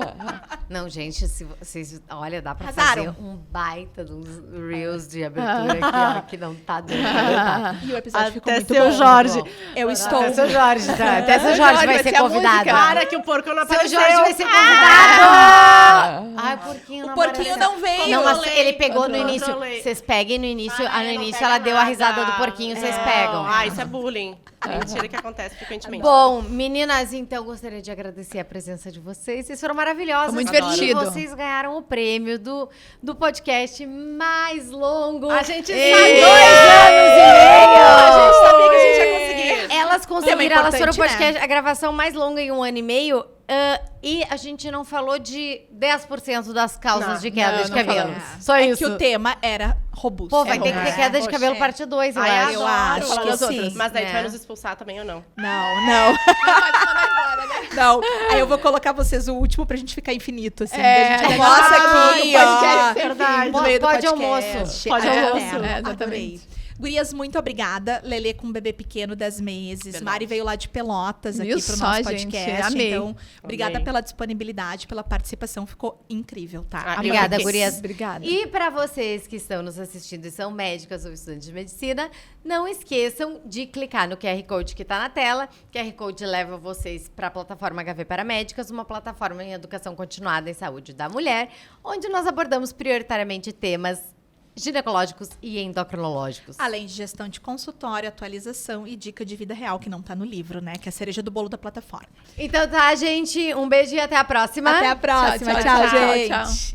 Não, gente, se vocês... Olha, dá pra Arrasaram. fazer um baita dos reels de abertura aqui, ó, que não tá dando pra aguentar. E o episódio ficou Até muito seu bom. Jorge. Eu estou... Até seu Jorge, tá? Até seu Jorge vai ser ser a convidado. música. Para que o porco não Seu apareceu. Jorge vai ser convidado! Ai, o porquinho não O porquinho apareceu. não veio. Não, mas Controlei, ele pegou no controlei. início. Vocês peguem no início. Ah, No não início pega ela deu a nada. risada do porquinho, vocês Não, pegam. isso é bullying. Mentira que acontece frequentemente. Bom, meninas, então gostaria de agradecer a presença de vocês. Vocês foram maravilhosas. Foi muito E divertido. vocês ganharam o prêmio do podcast mais longo. A gente em sabia! 2 anos e meio. A gente sabia que a gente ia conseguir. Elas conseguiram, Tema elas foram o importante, podcast, a gravação mais longa em 1 ano e meio. E a gente não falou de 10% das causas Não, de queda não, de não cabelo. falamos. Só É isso. que o tema era robusto. Pô, vai ter que ter queda de Poxa, cabelo parte 2, eu Ai, acho. eu adoro acho falar que das sim. outras. Mas daí tu vai É. nos expulsar também ou não? Não. Pode mandar embora, né? Não. Aí eu vou colocar vocês o último pra gente ficar infinito, assim. É, a gente legal. almoça Ah, aqui, no ó. podcast, verdade. No meio do Pode podcast. almoço. Pode É, almoço. Adorei. Exatamente. Gurias, muito obrigada. Lelê com um bebê pequeno, 10 meses. Verdade. Mari veio lá de Pelotas aqui Viu pro só, nosso gente? podcast. Amei. Então, obrigada Amei. pela disponibilidade, pela participação. Ficou incrível, tá? Ah, Obrigada, eu fiquei- gurias. Obrigada. E para vocês que estão nos assistindo e são médicas ou estudantes de medicina, não esqueçam de clicar no QR Code que está na tela. O QR Code leva vocês para a plataforma HV para Médicas, uma plataforma em educação continuada em saúde da mulher, onde nós abordamos prioritariamente temas ginecológicos e endocrinológicos. Além de gestão de consultório, atualização e dica de vida real, que não tá no livro, né? Que é a cereja do bolo da plataforma. Então tá, gente. Um beijo e até a próxima. Até a próxima. Tchau, Tchau, tchau, gente. tchau.